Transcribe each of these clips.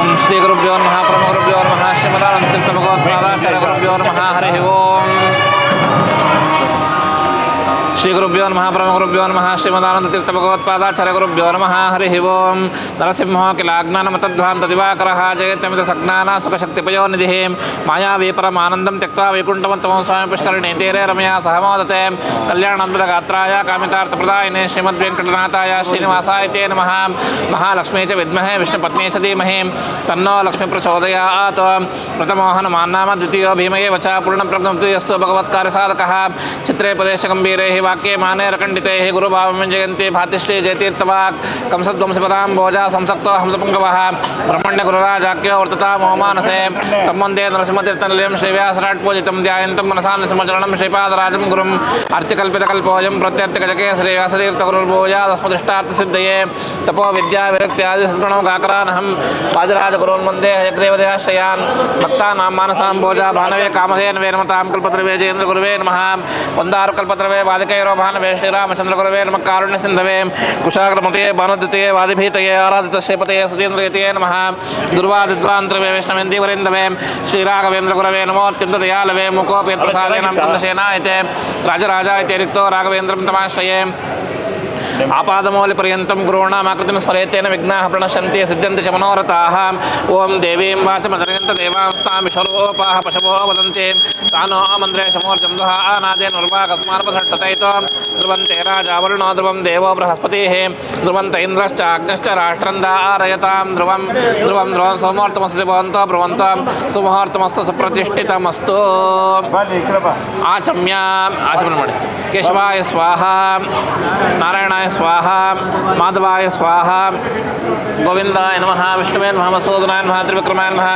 ओम श्री गुरुभ्यो नमः परम गुरुभ्यो नमः श्रीमदानंदतीर्थभगवत्पादाचार्य गुरुभ्यो नमः हरि ओम श्री गुरुभ्यो नमः परम गुरुभ्यो नमः श्रीमदानंदतीर्थभगवत्पादाचार्य गुरुभ्यो नमः हरि ओम नरसिंहो किलाज्ञानमतध्वान्तदिवाकरः जयत्यमितसज्ञाना सुखशक्तिपयोनिधिः मायावी परमानन्दं त्यक्त्वा वैकुण्ठमत्तमं स्वामी पुष्करिणी तीरे रमया सह मोदते कल्याणान्वितगात्राय कामितार्थप्रदायिने श्रीमद्वेङ्कटनाथाय श्रीनिवासाय ते नमः महालक्ष्मी च विद्महे विष्णुपत्नी च धीमहि तन्नो लक्ष्मी प्रचोदयात् प्रथमो हनुमान्नाम द्वितीयो भीमये वच पूर्णप्रज्ञप्तिस्तु भगवत्कार्यसाधकः चित्रे पदेशगम्भीरे वाक्ये माने रखंडिते गुरुभावं जयन्ति भातिश्री जयतीर्थवाक् कंसध्वंसपदां भोजा संसक्तो हंसपुङ्गवः ब्रह्मण्य गुरुराजाख्यो वर्तता मम मानसे तं वन्दे नरसिंहतीर्थनिलयं श्रीव्यासराट्पूजितं ध्यायन्तं मनसा नृसिंहचरणं श्रीपादराजं गुरुम् अर्त्यकल्पितकल्पोऽयं प्रत्यर्थिगजके श्रीव्यासतीर्थगुरुर्भूयादस्मदिष्टार्थसिद्धये तपो विद्या विरक्त्यादि सद्गुणोगाकरानहं वादिराजगुरून् वन्दे हयग्रीवदेहाश्रयान् भक्तानां मानसां भोजा भानवे कामधेनवे नमतां कल्पतरुवे जयेन्द्रगुरुवे नमः वन्दारुकल्पतरुवे वादिकैरो भानवे श्रीरामचन्द्रगुरुवे नमः कारुण्यसिन्धवे कुशाग्रमते भानुद्वितीये वादिभीतये आराधित श्रीपतये सुधीन्द्रयतये नमः दुर्वादिद्वान्तरवे वैष्णवेन्दीवरेन्दवे श्रीराघवेन्द्रगुरवे नमो अत्यन्तदयालवे मुकोपेत्प्रसादेन कुन्दसेनायते राजराजायते रिक्तो राघवेन्द्रं तमाश्रये आपादमौलिपर्यन्तं गुरूणामाकृतिं स्मरेतेन विघ्नाः प्रणश्यन्ति सिद्ध्यन्ति च मनोरथाः ओं देवीं वाचमजनयन्त देवांस्तां विश्वरूपाः पशवो वदन्ति तानो मन्द्रेशमूर्जं दुहा आनादेनुर्वाकस्मार्पसट्टतैतो ध्रुवन्ते राजा वरुणो ध्रुवं देवो बृहस्पतिः ध्रुवन्त इन्द्रश्च अग्निश्च राष्ट्रं धारयतां ध्रुवं ध्रुवं ध्रुवं सोमोर्तमस्तु भवन्तो ब्रुवन्तो सुमुहूर्तमस्तु सुप्रतिष्ठितमस्तु आचम्य आचमन ಮಾಡಿ केशवाय स्वाहा नारायणाय स्वाहा माधवाय स्वाहा गोविंदाय नमः विष्णुवे नमः मसूदनाय नमः त्रिविक्रमाय नमः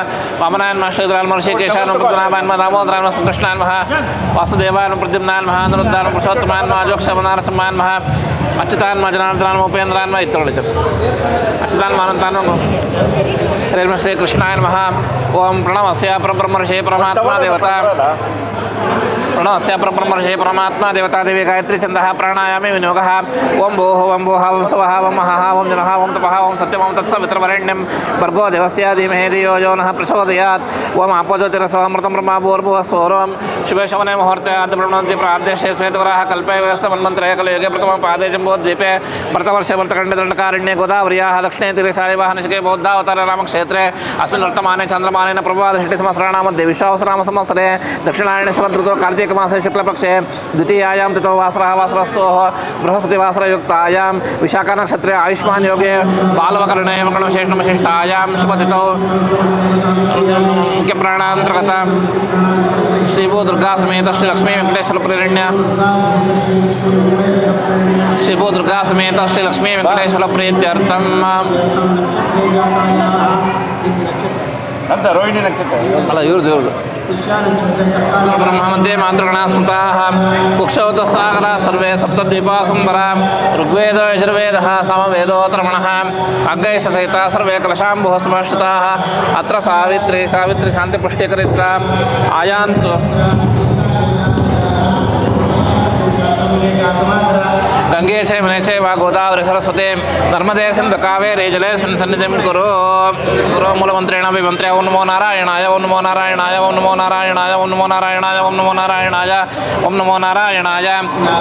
वामनाय नमः श्रीधराय नमः ऋषिकेशाय नमः पद्मनाभाय नमः दामोदराय नमः संकृष्णाय नमः वासुदेवाय नमः प्रद्युम्नाय नमः अनिरुद्धाय नमः पुरुषोत्तमाय नमः अजोक्षमनारसिंहाय नमः अच्युताय नमः जनार्दनाय नमः उपेन्द्राय नमः इत्तोळिच अच्युताय नमः अनन्ताय नमः नमः श्रीकृष्णाय नमः ओम प्रणवस्य परब्रह्म ऋषे परमात्मा देवता प्रणवस्य परब्रह्म ऋषे परमात्मा देवता देवी गायत्री छन्दः प्राणायामे विनियोगः ओं भोः ओं भोः ओं स्वः ओं महः ओं जनः ओं तपः ओं सत्यम् ओं तत्सवितुर्वरेण्यं भर्गो देवस्य धीमहि धियो यो नः प्रचोदयात् ओं आपोज्योतिरसोऽमृतं ब्रह्मा भूर्भुवस्वरों शुभे शवने मुहूर्ते आद्यप्रणोद्य प्रार्देशे श्वेतवराह कल्पे व्यवस्थमन्मन्त्रे कलयुगे प्रथमपादे जम्बोद्वीपे भरतवर्षे भरतखण्डदण्डकारण्ये गोदावर्याः दक्षिणे तीरे शालिवाहनशिके बौद्धावतारे रामक्षेत्रे अस्मिन् वर्तमाने चन्द्रमानेन प्रभाद्षष्टिसंवत्सराणामध्ये विश्वावसुनाम संवत्सरे दक्षिणायने शरदृतौ कार्तिकमासे शुक्लपक्षे द्वितीयायां ततो वासरः वासरस्तोः बृहस्पतिवासरयुक्तायां विशाखनक्षत्रे आयुष्मान् योगे बालवकर्णे मङ्गलविशेषणविशिष्टायां शुभतिथौ मुख्यप्राणान्तर्गत श्रीभूदुर्गा समेत श्रीलक्ष्मी वेङ्कटेश्वरप्रेरण्य श्रीभूदुर्गा समेत श्रीलक्ष्मी वेङ्कटेश्वरप्रीत्यर्थम् ಅಂತ ರೋಹಿಣಿ ನಕ್ಷತ್ರ ಅಲ್ಲ ಇವ್ರದ್ದು ಬ್ರಹ್ಮ ಮಧ್ಯೆ ಮಾತೃಗಣ ಸ್ಮೃತಾಃ ಕುಕ್ಷೌತ ಸಾಗರ ಸರ್ವೇ ಸಪ್ತದ್ವೀಪಾ ಸುಂದರ ಋಗ್ವೇದ ಯಜುರ್ವೇದಃ ಸಮವೇದೋತ್ತರಮಣಃ ಅಗ್ಗೈಷ ಸಹಿತ ಸರ್ವೇ ಕಲಶಾಂಭುಃ ಸಮಾಶ್ರಿತಾಃ ಅತ್ರ ಸಾವಿತ್ರಿ ಶಾಂತಿ ಪುಷ್ಟೀಕರಿತ್ರ ಆಯಾಂತು गंगे चैमने चैव गोदावरी सरस्वती नर्मदे सिंधु कावेरी जले सन्निधिं कुरु गुरो मूलमन्त्रेण विमन्त्रे ओं नमो नारायणाय ओं नमो नारायणाय ओं नमो नारायणाय ओं नमो नारायणाय ओं नमो नारायणाय ओं नमो नारायणाय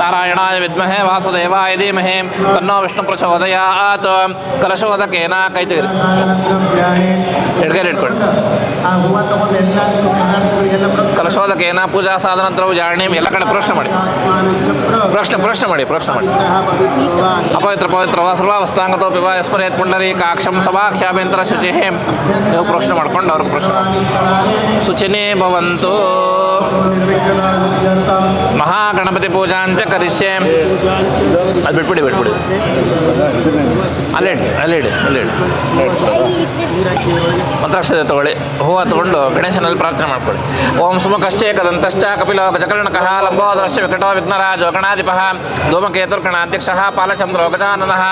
नारायणाय विद्महे वासुदेवाय धीमहि तन्नो विष्णु प्रचोदयात् कलशोदकेन ಕೈತಿರಿ ಎಡಗೈ ಇಟ್ಕೊಳ್ಳಿ ಕಲಶೋದಕೇನ ಪೂಜಾ ಸಾಧನ ದ್ರವ್ಯಾಣಿ ಎಲ್ಲ ಕಡೆ ಪ್ರಶ್ನೆ ಮಾಡಿ ಪ್ರಶ್ನೆ ಮಾಡಿ अपवित्र पवित्र सर्वावस्थांगतो पिबा स्मरेत् पुंडरीकाक्षं सभाख्याभ्यंतर शुचिः ನೀವು ಪ್ರಶ್ನೆ ಮಾಡ್ಕೊಂಡು ಅವ್ರಿಗೆ ಪ್ರಶ್ನೆ ಶುಚಿನೇ ಭವಂತು ಮಹಾಗಣಪತಿ ಪೂಜಾಂಚ ಕರಿಷ್ಯೆ ಅದು ಬಿಟ್ಬಿಡಿ ಅಲ್ಲಿಡಿ ಮಂತ್ರಾಕ್ಷತೆ ತಗೊಳ್ಳಿ ಹೂವು ತಗೊಂಡು ಗಣೇಶನಲ್ಲಿ ಪ್ರಾರ್ಥನೆ ಮಾಡ್ಕೊಳ್ಳಿ ಓಂ ಸುಮುಖಶ್ಚೇಕದಂತಶ್ಚ ಕಪಿಲೋ ಗಜಕರ್ಣಕಃ ಲಂಬೋದರಶ್ಚ ವಿಕಟೋ ವಿಘ್ನರಾಜೋ ಗಣಾಧಿಪಃ ಧೂಮಕೇತುರ್ಗಣಾಧ್ಯಕ್ಷಃ ಪಾಲಚಂದ್ರೋ ಗಜಾನನಃ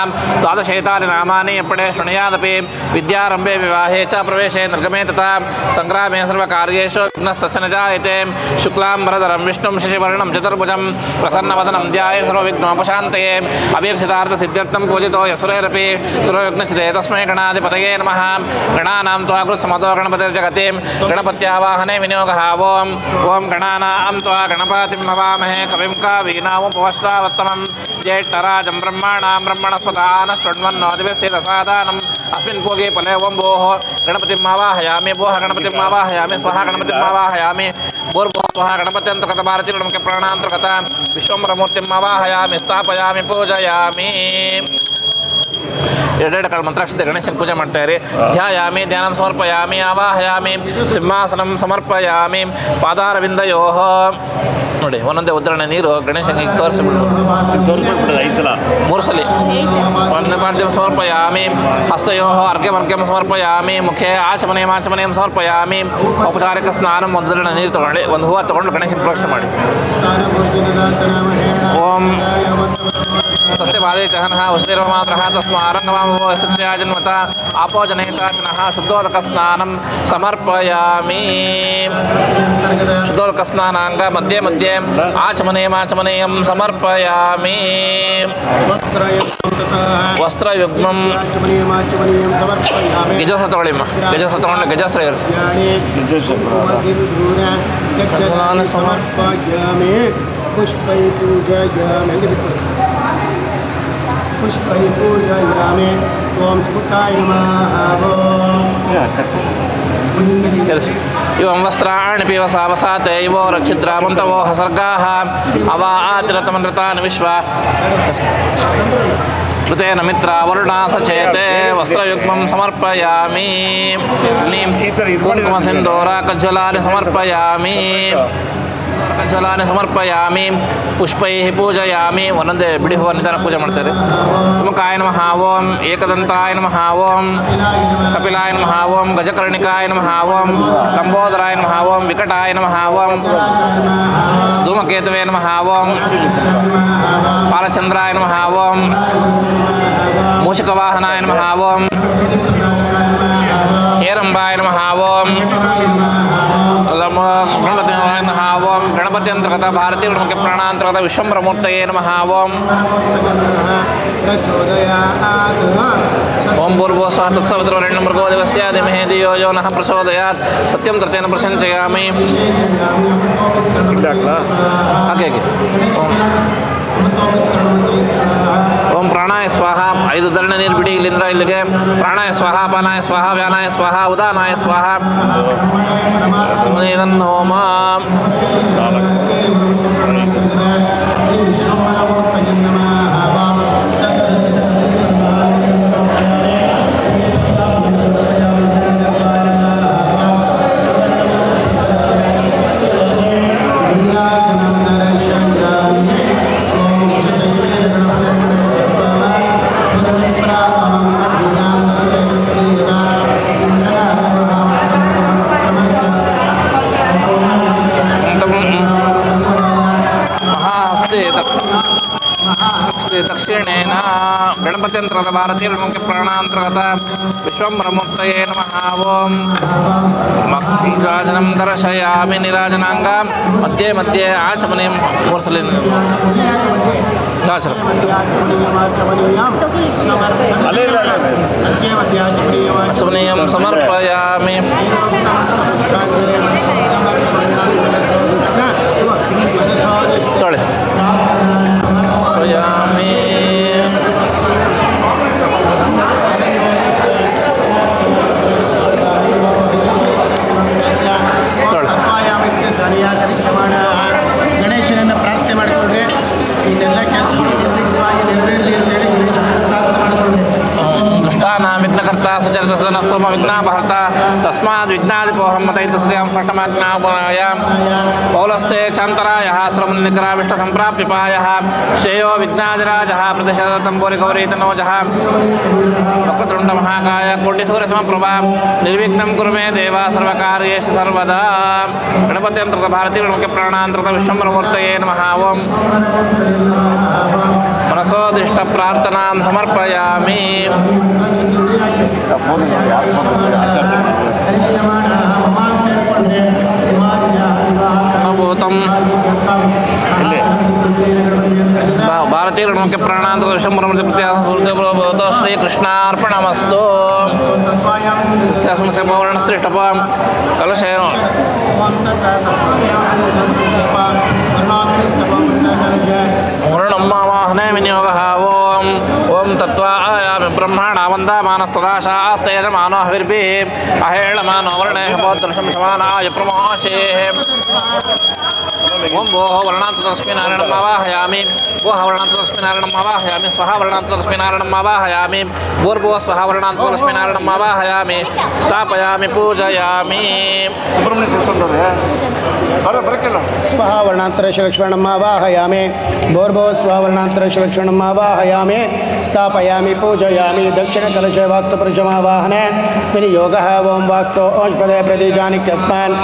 ದ್ವಾದಶೈತಾನಿ ನಾಮಾನಿ ಎಪ್ಪಡೆ ಶೃಣುಯಾದಪಿ ವಿದ್ಯಾರಂಭೆ ವಿವಾಹೇ ಚ ಪ್ರವೇಶೆ ನಿರ್ಗಮೇ ತಥಾ ಸಂಗ್ರಾಮೇ ಸರ್ವಕಾರ್ಯೇಷು ವಿಘ್ನಸ್ತಸ್ಯ ನ ಜಾಯತೆ शुक्लांबरधरं विष्णुं शशिवर्णं चतुर्भुजं प्रसन्नवदनं ध्याये सर्वविघ्नोपशान्तये अभीप्सितार्थसिद्ध्यर्थं पूजितो यशुरैरपि सर्वविघ्नचिते तस्मै गणाधिपतये नमः गणानां त्वा कृत्समतो गणपतिर्जगति गणपत्यावाहने विनियोगः ओं गणानां त्वा गणपतिं नमामहे कविं कवीनामुपवस्तावत्तमं ज्येष्ठराजं ब्रह्माणां ब्रह्मणस्पदान शृण्वन्नोदिभिस्सिदसादानम् अस्मिन् पूगे फले ओं भोः गणपतिम् आवाहयामि भोः गणपतिम् आवाहयामि स्वाहा गणपतिम् आवाहयामि भूर्भुवः स्वः गणपत्यन्तर्गतभारतीय प्राणान्तर्गत विश्वम्भरमूर्तिम् आवाहयामि स्थापयामि पूजयामि ಎರಡೆರಡು ಕಾಳು ಮಂತ್ರಾಕ್ಷತೆ ಗಣೇಶನ ಪೂಜೆ ಮಾಡ್ತಾರೆ ಧ್ಯಾಯಾಮಿ ಧ್ಯಾನಂ ಸಮರ್ಪಯಾಮಿ ಆವಾಹಯಾಮಿ ಸಿಂಹಾಸನಂ ಸಮರ್ಪಯಾಮಿ ಪಾದಾರವಿಂದಯೋ ನೋಡಿ ಒಂದೊಂದೇ ಉದ್ಧರಣೆ ನೀರು ಗಣೇಶನಿಗೆ ತೋರಿಸ್ಬಿಟ್ಟು 5 ಸಲ 3 ಸಲ ಪಾದ್ಯಂ ಸಮರ್ಪಯಾಮಿ ಹಸ್ತಯೋ ಅರ್ಘ್ಯಮರ್ಘ್ಯಂ ಸಮರ್ಪಯಾಮಿ ಮುಖೇ ಆಚಮನೆಯಂ ಸಮರ್ಪಯಾಮಿ ಔಪಚಾರಿಕ ಸ್ನಾನ ಉದ್ಧರಣೆ ನೀರು ತಗೊಳ್ಳಿ ಒಂದು ಹೂವು ತಗೊಂಡು ಗಣೇಶನ ಪ್ರೋಕ್ಷಣೆ ಮಾಡಿ ಓಂ तस्य पादे जहनः वसुदेवमात्रः तस्मारङ्गमामो शिक्षया जन्मता आपो जनयिता जनः शुद्धोदकस्नानं समर्पयामि शुद्धोदकस्नानाङ्ग मध्ये मध्ये आचमनेयं समर्पयामि वस्त्रयुग्मं गजस तोಳಿಮ್ಮ गजस तಗೊಂಡು गजस ಇರಿಸಿ समर्पयामि पुष्पै पूजयामि पुष्पै पूजयामि ओं सुमुखाय नमः इवं वस्त्राणि पीवसावसाते इवो रक्षिद्रामन्तवो हसर्गाः अवा आतिरतमनृतानि विश्वा कृतेन मित्रा वरुणा सचेते वस्त्रयुग्मं समर्पयामि कुङ्कुमसिन्दूराकज्ज्वलानि समर्पयामि ಕಜ್ಜಲಾನೆ ಸಮರ್ಪಯಾಮಿ ಪುಷ್ಪೈ ಪೂಜಯಾಮಿ ಒಂದೊಂದೇ ಬಿಡಿ ಹೂವು ನಿಧಾನ ಪೂಜೆ ಮಾಡ್ತಾರೆ ಸುಮುಖಾಯ ನಮಃ ಓಂ ಏಕದಂತಾಯ ನಮಃ ಓಂ ಕಪಿಲಾಯ ನಮಃ ಓಂ ಗಜಕರ್ಣಿಕಾಯ ನಮಃ ಓಂ ಲಂಬೋದರಾಯ ನಮಃ ಓಂ ವಿಕಟಾಯ ನಮಃ ಓಂ ಧೂಮಕೇತುವೇ ನಮಃ ಓಂ ಬಾಲಚಂದ್ರಾಯ ನಮಃ ಓಂ ಮೂಷಿಕವಾಹನಾಯ ನಮಃ ಓಂ ಹೇರಂಬಾಯ ನಮಃ ಓಂ ಗಣಪತಿ ನಮಃ ಓಂ ಗಣಪತಿ ಅಂತರ್ಗತ ಭಾರತೀಯ ಗಣಮುಖ್ಯ ಪ್ರಾಣಾಂತರ್ಗತ ವಿಶ್ವಂಭರಮೂರ್ತಯೇ ನಮಃ ಓಂ ಓಂ ಭೂರ್ಭುವಃ ಸ್ವಃ ತತ್ಸವಿತುರ್ವರೆಣ್ಯಂ ಭರ್ಗೋ ದೇವಸ್ಯ ಧೀಮಹಿ ಧಿಯೋ ಯೋ ನಃ ಪ್ರಚೋದಯಾತ್ ಸತ್ಯಂ ತರ್ತೇನ ಪ್ರಸಂಚಯಾಮಿ ಹಾಗೆ ಓಂ ಪ್ರಾಣಾಯ ಸ್ವಾಹ 5 ಧರಣೆ ನೀರು ಬಿಡಿ ಇಲ್ಲಿಂದ ಇಲ್ಲಿಗೆ ಪ್ರಾಣಾಯ ಸ್ವಾಹ ಅಪಾನಾಯ ಸ್ವಾಹ ವ್ಯಾನಾಯ ಸ್ವಾಹ ಉದಾನಾಯ ಸ್ವಾಹ ಹೋಮ दक्षिणेन गणपत्यंतर्गत भारतीय गणमुख्य प्राणांतर्गत विश्वम्भरमूर्तये नमः ओं नीराजनं दर्शयामि नीराजनांग मध्ये मध्ये आचमने मूर्सलिन आचमनीयं समर्पयामि तोळे समर्पयामि ಗಣೇಶನನ್ನು ಪ್ರಾರ್ಥನೆ ಮಾಡಿಕೊಂಡ್ರೆ ಇನ್ನೆಲ್ಲ ಕೆಲಸಗಳು ನಿರ್ವಿಘ್ನವಾಗಿ ನೆರವೇರಲಿ ಅಂತೇಳಿ ಗಣೇಶನ ಪ್ರಾರ್ಥನೆ ಮಾಡಿಕೊಂಡ್ರೆ दुष्टानां विघ्नकर्ता सुचरितसदनस्तोम विघ्नापहर्ता तस्माद् विघ्नादिपोहं मतैतस्यां पटमज्ञापनाय पौलस्ते चान्तरायः श्रमनिकराविष्टसम्प्राप्यपायः श्रेयो विघ्नादिराजः प्रतिशततम्बोरिगौरीतनोजः वक्रतुण्डमहाकाय कोटिसूर्यसमप्रभा निर्विघ्नं कुरु मे देव सर्वकार्येषु सर्वदा गणपत्यन्तर्गत भारतीय गणमुख्य प्राणान्तर्गत विश्वम्भरमूर्तये नमः ओं मनसोदिष्ट प्रार्थनां समर्पयामि मुख्य प्राणांत श्रीकृष्णार्पणमस्तु वर्णश्रेष्ठपां कलशेन वर्णम्मावाहने विनियोगः ओम तत्त्वायामि ब्रह्मणा वन्दामानस्तदाशास्तेजमानो हविर्भिः अहेळमानो वर्णे पौत्रशं समानाय प्रमोचेः ओम भोः वर्णान्त तस्मिन्नारायणम् आवाहयामि भोः वर्णान्त तस्मिन्नारायणम् आवाहयामि स्वः वर्णान्त तस्मिन्नारायणम् आवाहयामि भूर्भुवः स्वः वर्णान्त तस्मिन्नारायणम् आवाहयामि स्थापयामि पूजयामि स्वः वर्णान्तरश्लक्ष्मणम् आवाहयामि भूर्भुवः स्वः वर्णान्तरश्लक्ष्मणम् आवाहयामि स्थापयामि पूजयामि दक्षिणकलशे वाक्तपुरुषमावाहने विनियोगः ओं वाक्तो ओष्पदे प्रतीजानिक्यस्मान्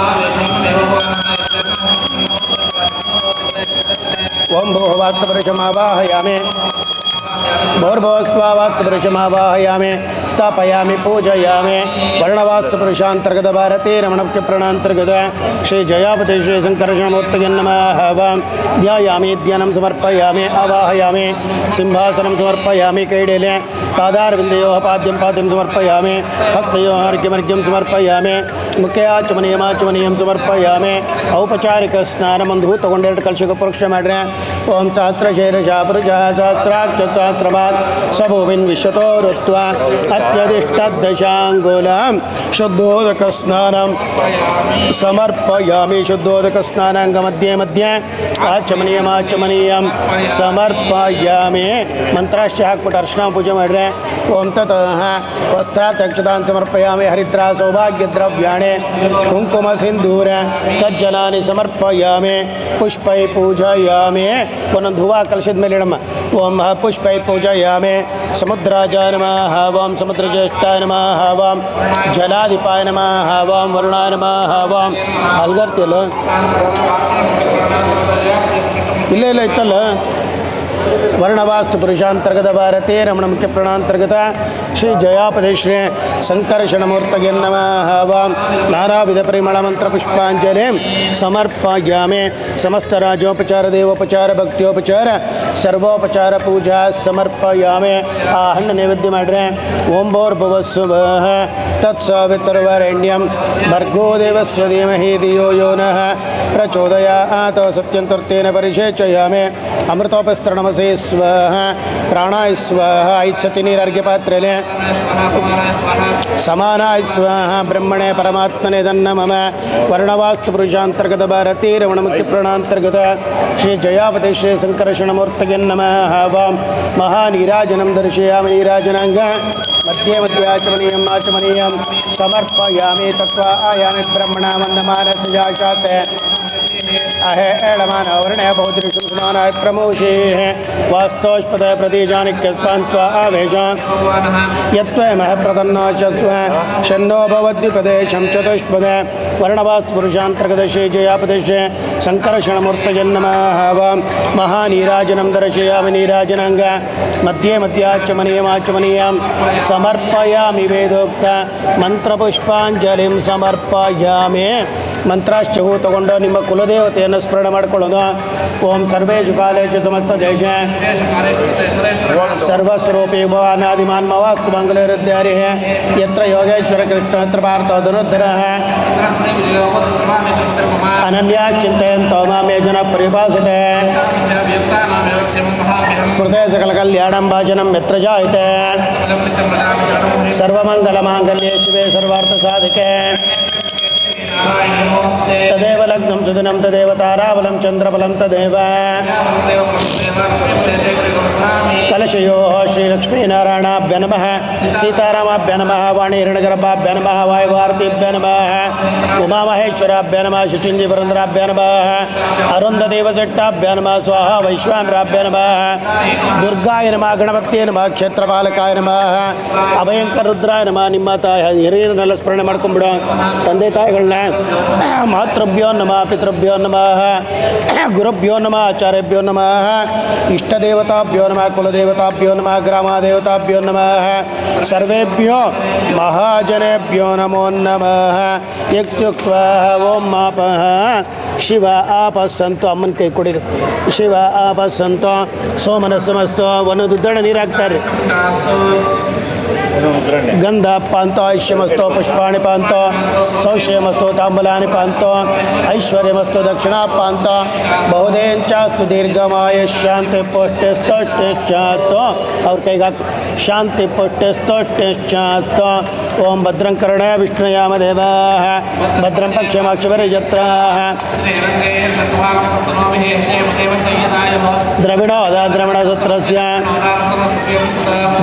ओं भूः वाक्तपुरुषमावाहयामि भूर्भुवस्त्वा वाक्तपुरुषमावाहयामि स्थापयामि पूजयामि वर्णवास्तुपुरुषान्तर्गत भारती रमणमुख्य प्राणान्तर्गत श्री जयापति श्री शङ्करशरणमूर्तये नमः ध्यायामि ध्यानं समर्पयामि आवाहयामि सिंहासनं समर्पयामि कैडेले पादारविन्दयोः पाद्यं समर्पयामि हस्तयोः अर्घ्यमर्घ्यं समर्पयामि मुखे आचमनीयं समर्पयामि औपचारिकस्नानमंದು ತಗೊಂಡೆರಡು ಕಲಶಕ್ಕೆ ಪರೀಕ್ಷೆ ಮಾಡ್ರೆ ಓಂ ಸಹಸ್ರಶೀರ್ಷ ಪುರುಷಃ ಸಹಸ್ರಾಕ್ಷ ಸಹಸ್ರಪಾತ್ ಸಭೂಮಿನ್ ವಿಶ್ವತೋ ಋತ್ವ ಅತ್ಯಧಿಷ್ಠದಶಾಂಗುಲಂ ಶುದ್ಧೋದಕ ಸ್ನಾನಂ ಸಮರ್ಪಯಾಮಿ ಶುದ್ಧೋದಕ ಸ್ನಾನಾಂಗ ಮಧ್ಯೆ ಆಚಮನೀಯಂ ಸಮರ್ಪಯಾಮಿ ಮಂತ್ರಾಶ್ಚ ಹಾಕ್ಬಿಟ್ಟು ಅರ್ಶನ ಪೂಜೆ ಮಾಡ್ರೆ ಓಂ ತತಃ ವಸ್ತ್ರಾರ್ಥಕ್ಷತಾನ್ ಸಮರ್ಪಯಾಮಿ ಹರಿದ್ರಾ ಸೌಭಾಗ್ಯ ದ್ರವ್ಯಾಣಿ ಕುಂಕುಮ ಸಿಂಧೂರ ತಜ್ಜಲಾನಿ ಸಮರ್ಪಯಾಮಿ ಪುಷ್ಪೈ ಪೂಜಯಾಮಿ ಒಂದೊಂದು ಹೂವು ಕಲಶದ ಮೇಲೆ ಇಡಮ್ಮ ಓಂ ಪುಷ್ಪೈ ಪೂಜಯಾಮಿ ಸಮುದ್ರಾಜಾಯ ನಮಃ ಓಂ ಸಮುದ್ರಜ್ಯೇಷ್ಠಾಯ ನಮಃ ಓಂ ಜಲಾಧಿಪಾಯ ನಮಃ ಓಂ ವರುಣಾಯ ನಮಃ ಓಂ ಅಲ್ಗರ್ತಿಯಲ್ಲ ಇಲ್ಲ ಇತ್ತಲ್ಲ वर्णवास्तु पुरुषांतर्गत भारती रमण मुख्य प्राणांतर्गत श्री जयापति श्री शंकरशरणमूर्तये नमः नानाविध परिमल मंत्र पुष्पांजलि समर्पयामि समस्त राजोपचार देवोपचार भक्त्योपचार सर्वोपचार पूजा समर्पयामि आ हण्णु नैवेद्य ಮಾಡ್ರೆ ओम भूर्भुवस्सुवः तत्सवितुर्वरेण्यं भर्गो देवस्य धीमहि धियो यो नः प्रचोदयात् सत्यन्तर्तेन परिषेचयामि अमृतोपस्तरणमसे स्वः प्राणाय स्वः इच्छति नीरार्घ्य पात्रेले समानाय स्वः ब्रह्मणे परमात्मने दन्नमम वर्णवास्तु पुरुषांतर्गत भारती रमण मुख्य प्राणांतर्गत श्री जयापति श्री शंकरशरणमूर्तये नमः महानीराजनं दर्शयामि नीराजनांग मध्ये आचमनीयं समर्पयामि तत्त्वा आयामि ब्रह्मणा मन्दमानसजाते अहे एळमान वर्णे बहुदृशं समानाय प्रमोषेः वास्तोष्पद प्रतीजानिक्यस्पान्त्वा आवेश यत्त्वमः प्रतन्नो च स्व शन्नो भवद्विपदेशं चतुष्पद वर्णवास्तु पुरुषान्तर्गत श्री जयापति श्री शङ्करशरणमूर्तये नमः महानीराजनं दर्शयामि नीराजनांग मध्ये आचमनीयं समर्पयामि वेदोक्त मंत्रपुष्पांजलिं समर्पयामि ಮಂತ್ರಾಶ್ಚವು ತಗೊಂಡು ನಿಮ್ಮ ಕುಲದೇವತೆಯನ್ನು ಸ್ಮರಣೆ ಮಾಡಿಕೊಳ್ಳೋದು ಓಂ ಸರ್ವೇಷು ಕಾಲೇಷು ಸಮಸ್ತ ದೇಶ ಸರ್ವಸ್ವರೂಪಿ ಭವಾನಾದಿಮಾನ್ಮವಾಸ್ತು ಮಂಗಲೈರುದ್ಯಾರಿ ಯತ್ರ ಯೋಗೇಶ್ವರ ಕೃಷ್ಣ ಯತ್ರ ಪಾರ್ಥೋ ಧನುರ್ಧರಃ ಅನನ್ಯಾ ಚಿಂತಯಂತೋ ಮಾಮೇ ಜನ ಪರಿಭಾಸತೆ ಸ್ಮೃತೆ ಸಕಲ ಕಲ್ಯಾಣಂ ಭಾಜನಂ ಯತ್ರ ಜಾಯತೆ ಸರ್ವಮಂಗಲಮಾಂಗಲ್ಯೆ ಶಿವೆ ಸರ್ವಾರ್ಥ ಸಾಧಿಕೆ तदेव लग्नं सुदिनं तदेव ताराबलं चंद्रबलं तदेव कलशयोः श्रीलक्ष्मीनारायणाभ्य नमः सीतारामाभ्य नमः वाणीहिरण्यगर्भाभ्य नमः वायुवार्तिभ्य नमः उमामहेश्वराभ्य नमः शुचिञ्जीपुरन्दराभ्य नमः अरुन्धदेवचट्टाभ्य नमः स्वाहा वैश्वानराभ्य नमः दुर्गाय नमः गणपत्ये नमः क्षेत्रपालकाय नमः अभयंकर रुद्राय नमः ನಿಮ್ಮ ತಾಯಿ ಹಿರಿಯರನ್ನೆಲ್ಲ ಸ್ಮರಣೆ ಮಾಡ್ಕೊಂಡ್ಬಿಡು ತಂದೆ ತಾಯಿಗಳನ್ನ ಮಾತೃಭ್ಯೋ ನಮಃ ಪಿತೃಭ್ಯೋ ನಮಃ ಗುರುಭ್ಯೋ ನಮಃ ಆಚಾರ್ಯಭ್ಯೋ ನಮಃ ಇಷ್ಟದೇವತಾಭ್ಯೋ ನಮಃ ಕುಲದೇವತಾಭ್ಯೋ ನಮಃ ಗ್ರಾಮದೇವತಾಭ್ಯೋ ನಮಃ ಸರ್ವೇಭ್ಯೋ ಮಹಾಜನೇಭ್ಯೋ ನಮೋ ನಮಃ ಉಕ್ತ್ವಾ ಓಂ ಆಪಃ ಶಿವ ಆಪಸ್ಸಂತು ಅಮ್ಮನ ಕೈ ಕೊಡಿದು ಶಿವ ಆಪಸ್ಸಂತು ಸೋಮನಸ್ಸಮಸ್ತು ಒಂದೊಂದು ದಡ ನೀರು ಹಾಕ್ತಾರೆ ಗಂಧ ಪಾಂತೋ ಐಶ್ಯಮಸ್ತು ಪುಷ್ಪಾಣಿ ಪಾಂತೋ ಸೌಶ್ಯಮಸ್ತು ತಾಂಬೂಲಾನಿ ಪಾಂತೋ ಐಶ್ವರ್ಯಮಸ್ತು ದಕ್ಷಿಣಾ ಪಾಂತೋ ಬಹುದೇಂಚಾಸ್ತು ದೀರ್ಘಮಾಯ ಶಾಂತಿ ಪುಷ್ಟಿಸ್ತೋಷ್ಟಿಶ್ಚಾಸ್ತು ಅವ್ರ ಕೈಗೆ ಹಾಕಿ ಶಾಂತಿ ಪುಷ್ಟಿಸ್ತೋಷ್ಟಿಶ್ಚಾಸ್ತು ಓಂ ಭದ್ರಂ ಕರ್ಣೇ ವಿಷ್ಣುಯಾಮ ದೇವಾಃ ಭದ್ರಂ ಪಕ್ಷಮಾಕ್ಷವರಿಜತ್ರಾಃ ದ್ರವಿಣೋದ ದ್ರವಿಣಸೂತ್ರಸ್ಯ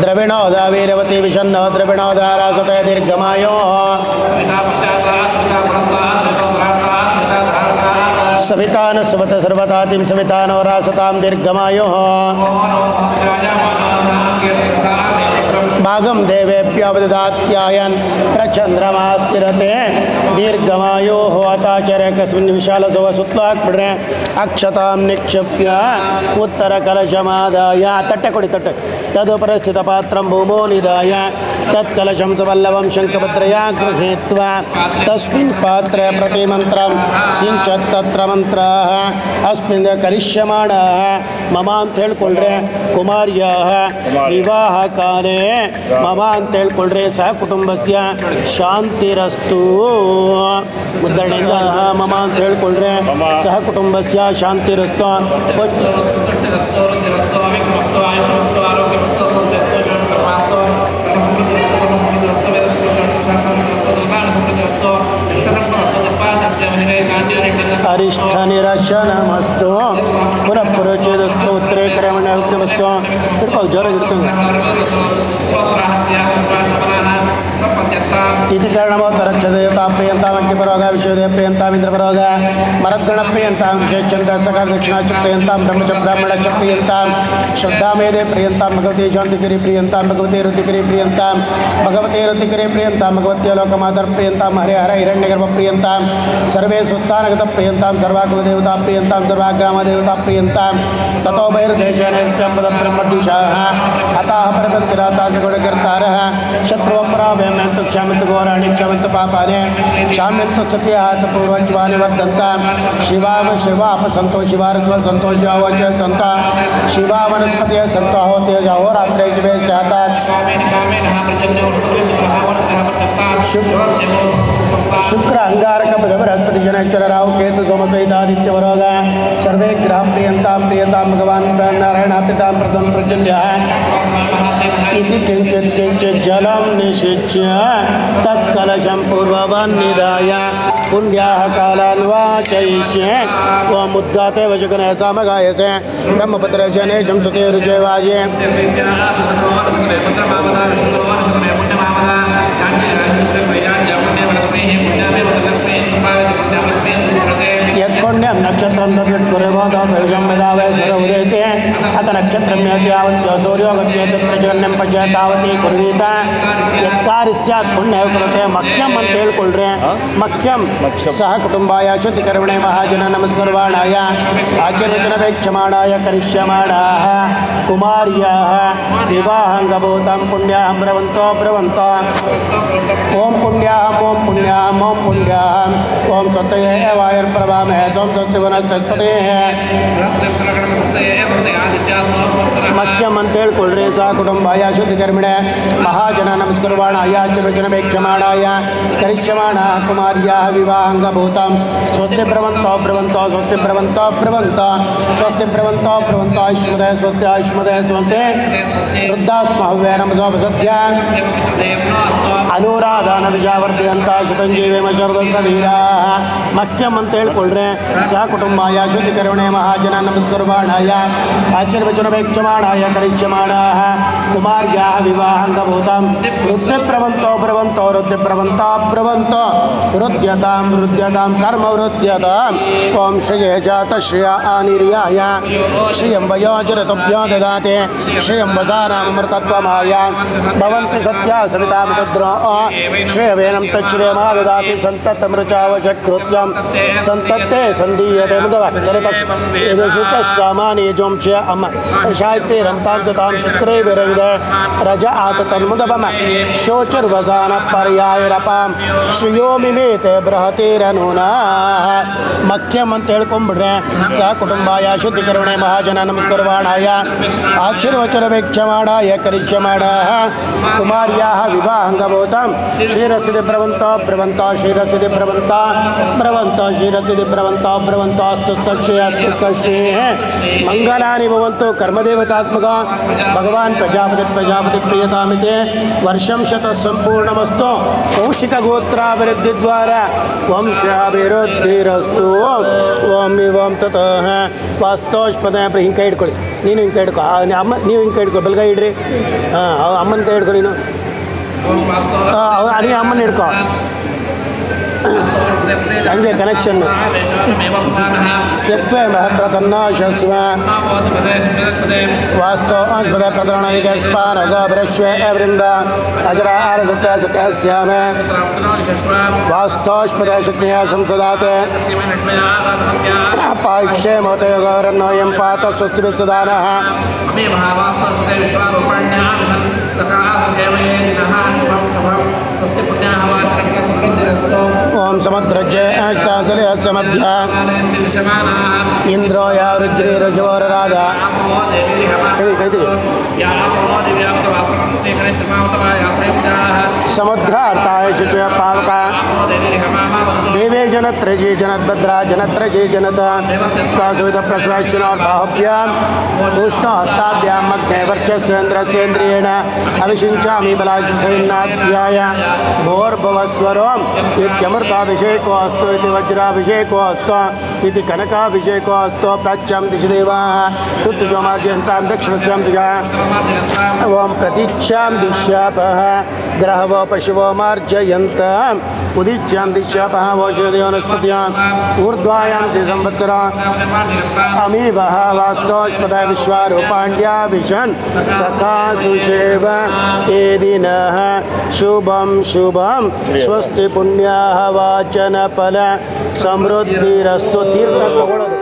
ದ್ರವಿಣೋದ ವೀರವತಿ ವಿಷನ್ನೋ ದ್ರವಿಣೋದ ರಾಸತೆ ದೀರ್ಘಮಾಯೋ ಸವಿತಾನ ಸುಮತ ಸರ್ವತಾತಿಂ ಸವಿತಾನೋ ರಾಸತಾಂ ದೀರ್ಘಮಾಯೋ ಭಾಗಂ ದೇವೇಭ್ಯವದದಾತ್ಯಾಯನ್ ಪ್ರಚಂದ್ರಮಾಸ್ತಿರತೆ ದೀರ್ಘಮಾಯೋ ಅತಾಚಾರ್ಯ ಕಸ್ಮಿನ್ ವಿಶಾಲಸುವ ಸುತ್ತಲೂ ಹಾಕ್ಬಿಡ್ರೆ ಅಕ್ಷತಾಂ ನಿಕ್ಷಿಪ್ಯ ಉತ್ತರ ಕಲಶಮಾದಾಯ ತಟ್ಟೆ ಕೊಡಿ ತಟ್ಟೆ ತದುಪರಿಸ್ಥಿತ ಪಾತ್ರಂ ಭೂಮೋ ನಿದಾಯ ತತ್ಕಲಶಂ ಸುವಲ್ಲವಂ ಶಂಖಭದ್ರಯ ಗೃಹೀತ್ವಾ ತಸ್ಮಿನ್ ಪಾತ್ರೆ ಪ್ರತಿಮಂತ್ರಂ ಸಿಂಚತ್ ತತ್ರ ಮಂತ್ರ ಅಸ್ಮಿನ್ ಕರಿಷ್ಯಮಾಣಃ ಮಮ ಅಂತ ಹೇಳ್ಕೊಳ್ರೆ ಕುಮಾರ್ಯ ವಿವಾಹ ಕಾಲೇ ಮಮ ಅಂತ ಹೇಳ್ಕೊಳ್ರೆ ಸಹ ಕುಟುಂಬಸ್ಯ ಶಾಂತಿರಸ್ತು ಉದಾಹರಣೆಯಿಂದ ಮಮ ಅಂತ ಹೇಳ್ಕೊಳ್ರೆ ಸಹ ಕುಟುಂಬಸ್ಯ ಶಾಂತಿರಸ್ತು ಅರಿಷ್ಠ ನಿರಶನಮಸ್ತು ಪುನಃ ಪುರೋಚೇದಸ್ತು ಉತ್ತರೇ ಕರ್ಮಣ್ಯಮಸ್ತು ಹಿಡ್ಕೋ ಜೋರಾಗಿ ಹಿಡ್ಕೊಂಡು ತಿಥಿಕರಣಮೋತ್ತರಕ್ಷದೇವತಾ ಪ್ರಿಯಂತಾಂ ಅಗ್ನಿಪರೋಗ ವಿಶ್ವದೇವ ಪ್ರಿಯಂತಾಂ ಇಂದ್ರಪರೋಗ ಮರದ್ಗಣ ಪ್ರಿಯಂತಾಂ ವಿಶೇಷಚಂದ್ರ ಸಕಾರ ದಕ್ಷಿಣಾಚ ಪ್ರಿಯಂತಾಂ ಬ್ರಹ್ಮಚ ಬ್ರಾಹ್ಮಣಚ ಪ್ರಿಯಂತಾಂ ಶ್ರದ್ಧಾಮೇದೆ ಪ್ರಿಯಂತಾಂ ಭಗವತಿ ಶಾಂತಿಗಿರಿ ಪ್ರಿಯಂತಾಂ ಭಗವತಿ ರುದ್ಧಿಗಿರಿ ಪ್ರಿಯಂತಾಂ ಭಗವತಿ ರುದ್ಧಿಗಿರಿ ಪ್ರಿಯಂತಾಂ ಭಗವತಿ ಲೋಕಮಾತರ್ ಪ್ರಿಯಂತಾಂ ಹರೇ ಹರ ಹಿರಣ್ಯಗರ್ಭ ಪ್ರಿಯಂತಾಂ ಸರ್ವೇ ಸುಸ್ಥಾನಗತ ಪ್ರಿಯಂತಾಂ ಸರ್ವಾಕುಲದೇವತಾ ಪ್ರಿಯಂತಾಂ ಸರ್ವಾಗ್ರಾಮದೇವತಾ ಪ್ರಿಯಂತಾಂ ತಥೋ ಬಹಿರ್ದೇಶೇನ ನಿತ್ಯಂಬದ ಬ್ರಹ್ಮದ್ವಿಷಾಃ ಹತಾಃ ಪರಪಂತಿರಾತಾಸಗುಣಕರ್ತಾರಃ ಶತ್ರುವಪರಾಭಯಮ್ಯಂತು ಕ್ಷಾಮಿತು ಘೋರಾಣಿ ಕ್ಷಾಮಿತು ಪಾಪಾನೆ ಕ್ಷಾಮ್ಯಂತು ಸತ್ಯಾಸ ಪೂರ್ವಜ್ವಾನಿ ವರ್ಧಂತಾಂ ಶಿವಾಮ ಶಿವಾಪ ಸಂತೋ ಶಿವಾರತ್ವ ಸಂತೋ ಶಿವಾವಚ ಸಂತ ಶಿವಾ ವನಸ್ಪತಿಯ ಸಂತೋ ಹೋತಿಯ ಅಹೋರಾತ್ರೇ ಶಿವೇ ಸ್ಯಾತಾತ್ ಶುಕ್ರ ಅಂಗಾರಕ ಬುಧ ಬೃಹಸ್ಪತಿ ಶನೈಶ್ವರ ರಾಹು ಕೇತು ಸೋಮ ಸಹಿತಾದಿತ್ಯ ವರೋಗ ಸರ್ವೇ ಗ್ರಹ ಪ್ರಿಯಂತಾಂ ಪ್ರಿಯಂತಾಂ ಭಗವಾನ್ ನಾರಾಯಣ ಪಿತಾಂ ಪ್ರಥಮ ಪ್ರಚಂಡ್ಯ इति किंचित किंचित जलम निषिच्य तत्कलशं पूर्ववन् निधाय पुण्याः कालान् वाचयिष्ये ओम उद्गाते वचकने सामगायसे ब्रह्मपत्रशने शंसते रुचे वाजे यत्पुण्यं नक्षत्रं तद्विट्कुरेवोदौभविषं यदा वै सर उदेते अथ नक्षत्रं यावत्यो सूर्यो गच्छेत् तत्र चन्यं पश्येत् तावती कुर्वीत यत्कार्य स्यात् पुण्यः कृते मख्यम् ಅಂತ ಹೇಳ್ಕೊಳ್ರೆ ಮಖ್ಯಂ ಸಹ ಕುಟುಂಬಾಯ ಶುದ್ಧಿಕರ್ಮಣೆ ಮಹಾಜನ ನಮಸ್ಕರ್ವಾಣಾಯ ಆಚರ್ವಚನವೇಕ್ಷಮಾಣಾಯ ಕರಿಷ್ಯಮಾಣಾಃ ಕುಮಾರ್ಯಾಃ ವಿವಾಹಂಗಭೂತಂ ಪುಣ್ಯಾಹಂ ಬ್ರವಂತೋ ಓಂ ಪುಣ್ಯಾಹಂ ಓಂ ಪುಣ್ಯಾಹಂ ಓಂ ಪುಣ್ಯಾಹಂ ಓಂ ಸತ್ಯೇ ವಾಯುರ್ಪ್ರಭಾಮಹೇ ಓಂ ಸತ್ಯವನಸ್ಪತಿ ಮಖ್ಯಂ ಅಂತ ಹೇಳ್ಕೊಳ್ರಿ ಸಹ ಕುಟುಂಬಾಯ ಶುದ್ಧಿಕರ್ಮಿಣೆ ಮಹಾಜನ ನಮಸ್ಕರ್ವಾಣಾಯ ಆಚರ್ವಚನವೇಕ್ಷಮಾಣಾಯ ಕರಿಷ್ಯಮಾಣ ಕುಮಾರ್ಯಾಃ ವಿವಾಹಂಗಭೂತಂ ಸ್ವಸ್ತಿ ಬ್ರವಂತೋ ಸ್ವಸ್ತಿ ಬ್ರವಂತೋ ಸ್ವಸ್ತಿ ಬ್ರವಂತೋ ಆಯುಷ್ಮದೇ ಸ್ವಸ್ತೆ ವೃದ್ಧಾಸ್ಮ ಹವ್ಯ ನಮಸೋ ಸದ್ಯ ಅನುರಾಧಾನ ವಿಷಾವರ್ತಿಯಂತ ಶತಂಜೀವೇಮ ಶರದಸ್ಸ ವೀರಾಃ ಮಖ್ಯಂ ಅಂತ ಹೇಳ್ಕೊಳ್ರೆ ಸಹ ಕುಟುಂಬಾಯ ಶುದ್ಧಿಕರ್ಮಣೆ ಮಹಾಜನ ನಮಸ್ಕರ್ವಾಣಾಯ ಆಚರ್ವಚನವೇಕ್ಷಮಾಣಾಯ ಕರಿಷ್ಯಮಾಣಾಃ ಕುಮಾರ್ಯಾಃ ವಿವಾಹಂಗಭೂತಂ ವೃದ್ಧಿಬ್ರವಂತೋ ವೃದ್ಧ್ಯತಾಂ ಕರ್ಮ ವೃದ್ಧ್ಯತಾಂ ಓಂ ಶ್ರಿಯೇ ಜಾತ ಶ್ರಿಯ ಆನಿರ್ಯಾಯ ಶ್ರಿಯಂ ವಯೋಜರತುಭ್ಯೋ ದದಾತೆ ಶ್ರಿಯಂ ವಸಾನಾಮೃತತ್ವಮಾಯ ಭವಂತಿ ಸತ್ಯ ಸವಿತಾಮಿತದ್ರೋ ಶ್ರೇಯವೇನಂ ತಚ್ಛ್ರೇಮ ದದಾತಿ ಸಂತತಮೃಚಾವಶಕೃತ್ಯಂ ಸಂತತ್ತೆ ಸಂದೀಯತೆ ಮುದವಕ್ತರಿತಕ್ಷ ಸಾಮಾನ್ಯಜೋಂಶ್ಯ ಅಮ್ಮ ಶಾಯತ್ರಿ ರಂತಾಂ ಸತಾಂ ಶುಕ್ರೇ ವಿರಂಗ ರಜ ಆತ ತನ್ಮುದವಮ ಶೋಚರ್ವಸಾನ ಪರ್ಯಾಯರಪಾಂ ಶ್ರಿಯೋ ಮಿಮೇ ಏತೆ ಬೃಹತಿರನೂನ ಮಖ್ಯಂ ಅಂತ ಹೇಳ್ಕೊಂಡ್ಬಿಡ್ರೆ ಸ ಕುಟುಂಬಾಯ ಶುದ್ಧೀಕರಣೆ ಮಹಾಜನ ನಮಸ್ಕರವಾಣಾಯ ಆಶೀರ್ವಚನ ವೇಕ್ಷಮಾಣಾಯ ಕರಿಷ್ಯಮಾಣ ಕುಮಾರ್ಯಾ ವಿವಾಹಂಗಭೂತಂ ಶ್ರೀರಚಿತಿ ಬ್ರವಂತ ಬ್ರವಂತ ಶ್ರೀರಚಿತಿ ಬ್ರವಂತ ಬ್ರವಂತ ಶ್ರೀರಚಿತಿ ಬ್ರವಂತ ಬ್ರವಂತ ಸ್ತುತಶ್ರೀ ಅಸ್ತುತಶ್ರೀ ಮಂಗಲಾನಿ ಭವಂತು ಕರ್ಮದೇವತಾತ್ಮಕ ಭಗವಾನ್ ಪ್ರಜಾಪತಿ ಪ್ರಜಾಪತಿ ಪ್ರಿಯತಾಮಿತೆ ವರ್ಷಂ ಶತ ಸಂಪೂರ್ಣಮಸ್ತು ಕೌಶಿಕ ಗೋತ್ರಾಭಿವೃದ್ಧಿ ದ್ವಾರ ವಂಶಾಭಿವೃದ್ಧಿರಸ್ತು ಓಂ ಓಂ ತತಃ ವಾಸ್ತೋಷ್ಪದ ಹಿಂಗೆ ಕೈ ಹಿಡ್ಕೊಳ್ಳಿ ನೀನು ಹಿಂಗೆ ಕೈ ಹಿಡ್ಕೊ ಅಮ್ಮ ನೀವು ಹಿಂಗೆ ಕೈ ಹಿಡ್ಕೊ ಬಲ್ಗೈ ಇಡ್ರಿ ಅಮ್ಮನ ಕೈ ಹಿಡ್ಕೊ ನೀನು ನೀ ಅಮ್ಮನ ಹಿಡ್ಕೊ ಹಂಗೆ ಕನೆಕ್ಷನ್ ಯತ್ವೇ ಮಹಪ್ರತನ್ನಾಶಸ್ವ ವಾಸ್ತೋ ಅಂಶಪದ ಪ್ರತರಣನಿಗೆ ಸ್ಪಾನಗೋಭ್ರಶ್ವೇ ವೃಂದ ಅಜರ ಆರದತ್ತ ಸತ್ಯಸ್ಯಾಮ ವಾಸ್ತೋಷ್ಪದ ಶಕ್ರಿಯ ಸಂಸದಾತೆ ಪಾಕ್ಷೇ ಮೋತಯೋಗೌರನ್ನೋಯಂ ಪಾತ ಸ್ವಸ್ತಿಭಿತ್ಸದಾನಃ ಓಂ ಸಮುದ್ರಜ್ಜೆ ಅಷ್ಟಾಸಲಿರಸ್ಯ ಮಧ್ಯ ಇಂದ್ರೋ ಯಾ ರುದ್ರಿ ರಜವರರಾಧ ಕೈತಿ ಸಮುದ್ರಾರ್ಥಾಯ ಶುಚಯ ಪಾವಕ ದೇವೇ ಜನತ್ರಜಿ ಜನದ್ಭದ್ರ ಜನತ್ರಜಿ ಜನತ ಕಾಸುವಿಧ ಪ್ರಸ್ವಾಶ್ಚಿನೋರ್ ಬಾಹುಭ್ಯಾಂ ಉಷ್ಣ ಹಸ್ತಾಭ್ಯಾಂ ಅಗ್ನೇ ವರ್ಚಸ್ವೇಂದ್ರಸ್ಯೇಂದ್ರಿಯೇಣ ಅವಿಷಿಂಚಾಮಿ ಬಲಾಶಿಸೈನ್ನಾಧ್ಯಾಯ ಭೋರ್ಭವಸ್ವರೋಂ ಇತ್ಯಮೃತಾಭಿಷೇಕೋ ಅಸ್ತು ಇತಿ ವಜ್ರಾಭಿಷೇಕೋ ಅಸ್ತು ಇತಿ ಕನಕಾಭಿಷೇಕೋ ಅಸ್ತು ಪ್ರಾಚ್ಯಾಂ ದಿಶಿ ದೇವಾಃ ಋತುಜೋ ಮಾರ್ಜಯಂತಾಂ ದಕ್ಷಿಣಸ್ಯಾಂ ದಿಶ ಓಂ ಪ್ರತೀಚ್ಯಾಂ ದಿಶ್ಯಾಪಃ ಗ್ರಹವೋ ಪಶುವೋ ಮಾರ್ಜಯಂತಾಂ ಉದಿಚ್ಯಾಂ ದಿಶ್ಯಾಪಃ ಓಷಧಿ ವನಸ್ಪತಿಯಾಂ ಊರ್ಧ್ವಾಯಾಂ ಚ ಸಂವತ್ಸರ ಅಮೀವಃ ವಾಸ್ತೋಷ್ಪದ ವಿಶ್ವಾರೂಪಾಣ್ಯಾಭಿಷನ್ ಸಖಾಸುಷೇವ ಏದಿನಃ ಶುಭಂ ಶುಭಂ ಸ್ವಸ್ತಿ ಪುಣ್ಯಾಹ ವಾಚನ ಫಲ ಸಮೃದ್ಧಿರಸ್ತು ತೀರ್ಥ ತಗೊಳ್ಳೋದು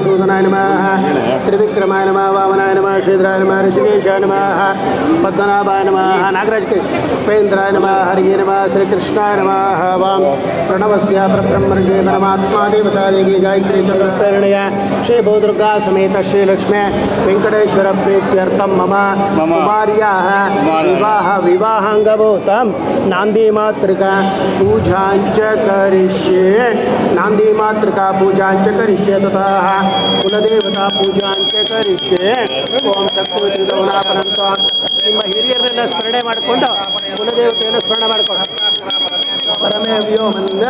मधुसूदनाय नमः त्रिविक्रमाय नमः वामनाय नमः श्रीधराय नमः ऋषिकेशाय नमः पद्मनाभाय नमः नागराज के उपेन्द्राय नमः हरिये नमः श्रीकृष्णाय नमः वाम प्रणवस्य परब्रह्मर्षे परमात्मा देवता देवी गायत्री चन्द्रप्रेरणय श्री भूदुर्गा समेत श्रीलक्ष्मी वेंकटेश्वर प्रीत्यर्थम मम कुमार्याः विवाहांगभूतं नांदी मातृका पूजांच करिष्ये नांदी मातृका पूजांच करिष्ये तथा कुलदेवता पूजांच करिष्ये ओम शक्ति गौनापनंತ ನಿಮ್ಮ ಹಿರಿಯರನ್ನ ಸ್ಮರಣೆ ಮಾಡಿಕೊಂಡು ಕುಲದೇವತೆಯನ್ನು ಸ್ಮರಣೆ ಮಾಡಿಕೊಂಡು ಪರಮೇ ವ್ಯೋಮನ್ನ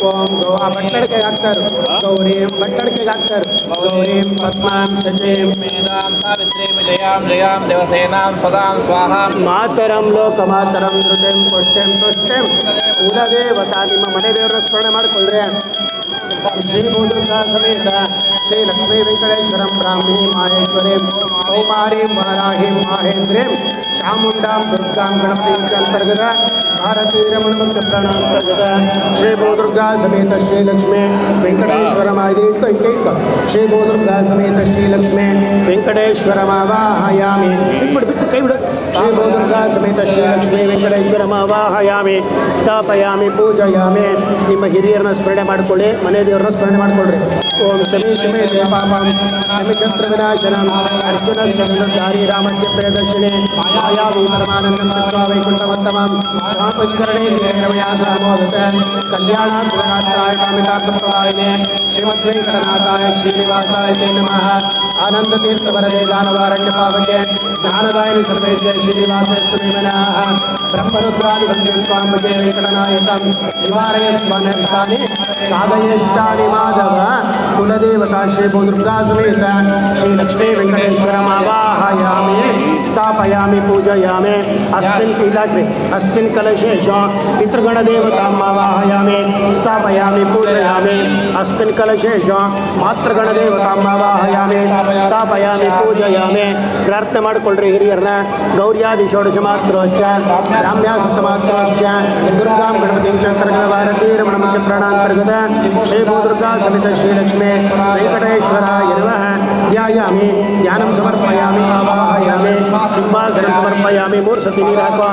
ಓಂ ಗೋ ಆ ಬಟ್ಟಡಿಕೆಗೆ ಹಾಕ್ತಾರೆ ಗೌರೀಂ ಬಟ್ಟಡಿಕೆಗೆ ಹಾಕ್ತಾರೆ ಗೌರೀಂ ಪದ್ಮಾಂ ಸಚೀಂ ವೇದಾಂ ಸಾವಿತ್ರೀಂ ಜಯಾಂ ಜಯಾಂ ದೇವಸೇನಾಂ ಸದಾಂ ಸ್ವಾಹಾಂ ಮಾತರಂ ಲೋಕಮಾತರಂ ಧೃತಿಂ ಪುಷ್ಟಿಂ ತುಷ್ಟಿಂ ಕುಲದೇವತಾ ನಿಮ್ಮ ಮನೆ ದೇವರನ್ನ ಸ್ಮರಣೆ ಮಾಡಿಕೊಳ್ಳ್ರಿ ಶ್ರೀ ಭೂದುರ್ಗಾ ಸಮೇತ ಶ್ರೀ ಲಕ್ಷ್ಮೀ ವೆಂಕಟೇಶ್ವರಂ ಬ್ರಾಹ್ಮೀ ಮಾಹೇಶ್ವರೀಂ ಕೌಮಾರೀಂ ವಾರಾಹೀಂ ಮಾಹೇಂದ್ರೀಂ ಚಾಮುಂಡಾಂ ದುರ್ಗಾಂ ಗಣಪತಿಂ ಅಂತರ್ಗತ ಭಾರತೀ ರಮಣ ಭಕ್ತ ಪ್ರಾಣಾಂತರ್ಗತ ಶ್ರೀ ಭೂದುರ್ಗಾ ಸಮೇತ ಶ್ರೀ ಲಕ್ಷ್ಮೀ ವೆಂಕಟೇಶ್ವರಮ ಇಟ್ಕೋ ಶ್ರೀ ಭೂದುರ್ಗಾ ಸಮೇತ ಶ್ರೀ ಲಕ್ಷ್ಮೀ ವೆಂಕಟೇಶ್ವರಮಾವಾಹಯಾಮಿ ಬಿಟ್ಟು ಕೈ ಬಿಡು ಶ್ರೀ ಭೂದುರ್ಗಾ ಸಮೇತ ಶ್ರೀ ಲಕ್ಷ್ಮೀ ವೆಂಕಟೇಶ್ವರಮಾವಾಹಯಾಮಿ ಸ್ಥಾಪಯಾಮಿ ಪೂಜಯಾಮಿ ನಿಮ್ಮ ಹಿರಿಯರನ್ನ ಸ್ಮರಣೆ ಮಾಡಿಕೊಳ್ಳಿ ಮನೆ ದೇವರನ್ನ ಸ್ಮರಣೆ ಮಾಡಿಕೊಳ್ಳ್ರಿ ಓಂ ಶಮಿ ಶಮೇ ದೇ ಪಾಪಂ ಶಮಿ ಶತ್ರು ವಿನಾಶನಂ ಅರ್ಜುನ ಚಂದ್ರಧಾರಿ ರಾಮಸ್ಯ ಪ್ರಿಯದರ್ಶಿನಿ ಮಾಯಾವಿ ಪರಮಾನಂದಂ ತತ್ವಾ ವೈಕುಂಠಮತ್ತಮಂ ಸ್ವಾಪುಷ್ಕರಣೆ ನಿರ್ಮಯಾ ಸಾಮೋದತ ಕಲ್ಯಾಣಾರ್ಥರಾತ್ರಾಯ ಕಾಮಿತಾರ್ಥಪ್ರದಾಯಿನೇ ಶ್ರೀಮದ್ವೆಂಕಟನಾಥಾಯ ಶ್ರೀನಿವಾಸಾಯ ತೇ ನಮಃ ಆನಂದ ತೀರ್ಥ ವರದೆ ದಾನವಾರಣ್ಯ ಪಾವಕೆ ಜ್ಞಾನದಾಯಿನಿ ಸರ್ವೇಶ್ವರ ಶ್ರೀನಿವಾಸಸ್ತು ನಮಃ ಬ್ರಹ್ಮರುದ್ರಾದಿ ವಂದ್ಯಂ ತ್ವಾಂ ಭಜೆ ವೆಂಕಟನಾಯಕಂ ನಿವಾರಯಸ್ವ ನಷ್ಟಾನಿ ಸಾಧಯೇಷ್ಟಾನಿ ಮಾಧವ ಕುಲದೇವತಾ ಶ್ರೀ ಭೂದುರ್ಗಾ ಸಮೇತ ಶ್ರೀ ಲಕ್ಷ್ಮೀ ವೆಂಕಟೇಶ್ವರಮಾವಾಹಯಾಮಿ ಸ್ಥಾಪಯಾಮಿ ಪೂಜಯಾಮಿ अस्मिन् कलशेष पितृगणदेवतामावाहयामि स्थापयामि पूजयामि अस्मिन् कलशेष मातृगणदेवतामावाहयामि स्थापयामि पूजयामि प्रार्थನೆ ಮಾಡಿಕೊಳ್ಳ್ರಿ ಹಿರಿಯರನ್ನ ಗೌರ್ಯಾದಿ ಷೋಡಶ ಮಾತ್ರೋಶ್ಚ ರಾಮ್ಯಾ ಸಪ್ತಮಾತ್ರೋಶ್ಚ ದುರ್ಗಾಂ ಗಣಪತಿಂ ಚಂದ್ರಗಣ ಭಾರತೀ ರಮಣ ಮುಖ್ಯ ಪ್ರಾಣಾಂತರ್ಗತ ಶ್ರೀ ಭೂದುರ್ಗಾ ಸಮೇತ ಶ್ರೀ ಲಕ್ಷ್ಮೀ ವೆಂಕಟೇಶ್ವರಾಯ ನಮಃ ಧ್ಯಾಯಾಮಿ ಧ್ಯಾನಂ ಸಮರ್ಪಯಾಮಿ ಆವಾಹಯಾಮಿ ಸಿಂಹಾಸನಂ ಸಮರ್ಪಯಾಮಿ ಮೂರು ಸತಿ ನೀರು ಹಾಕೋ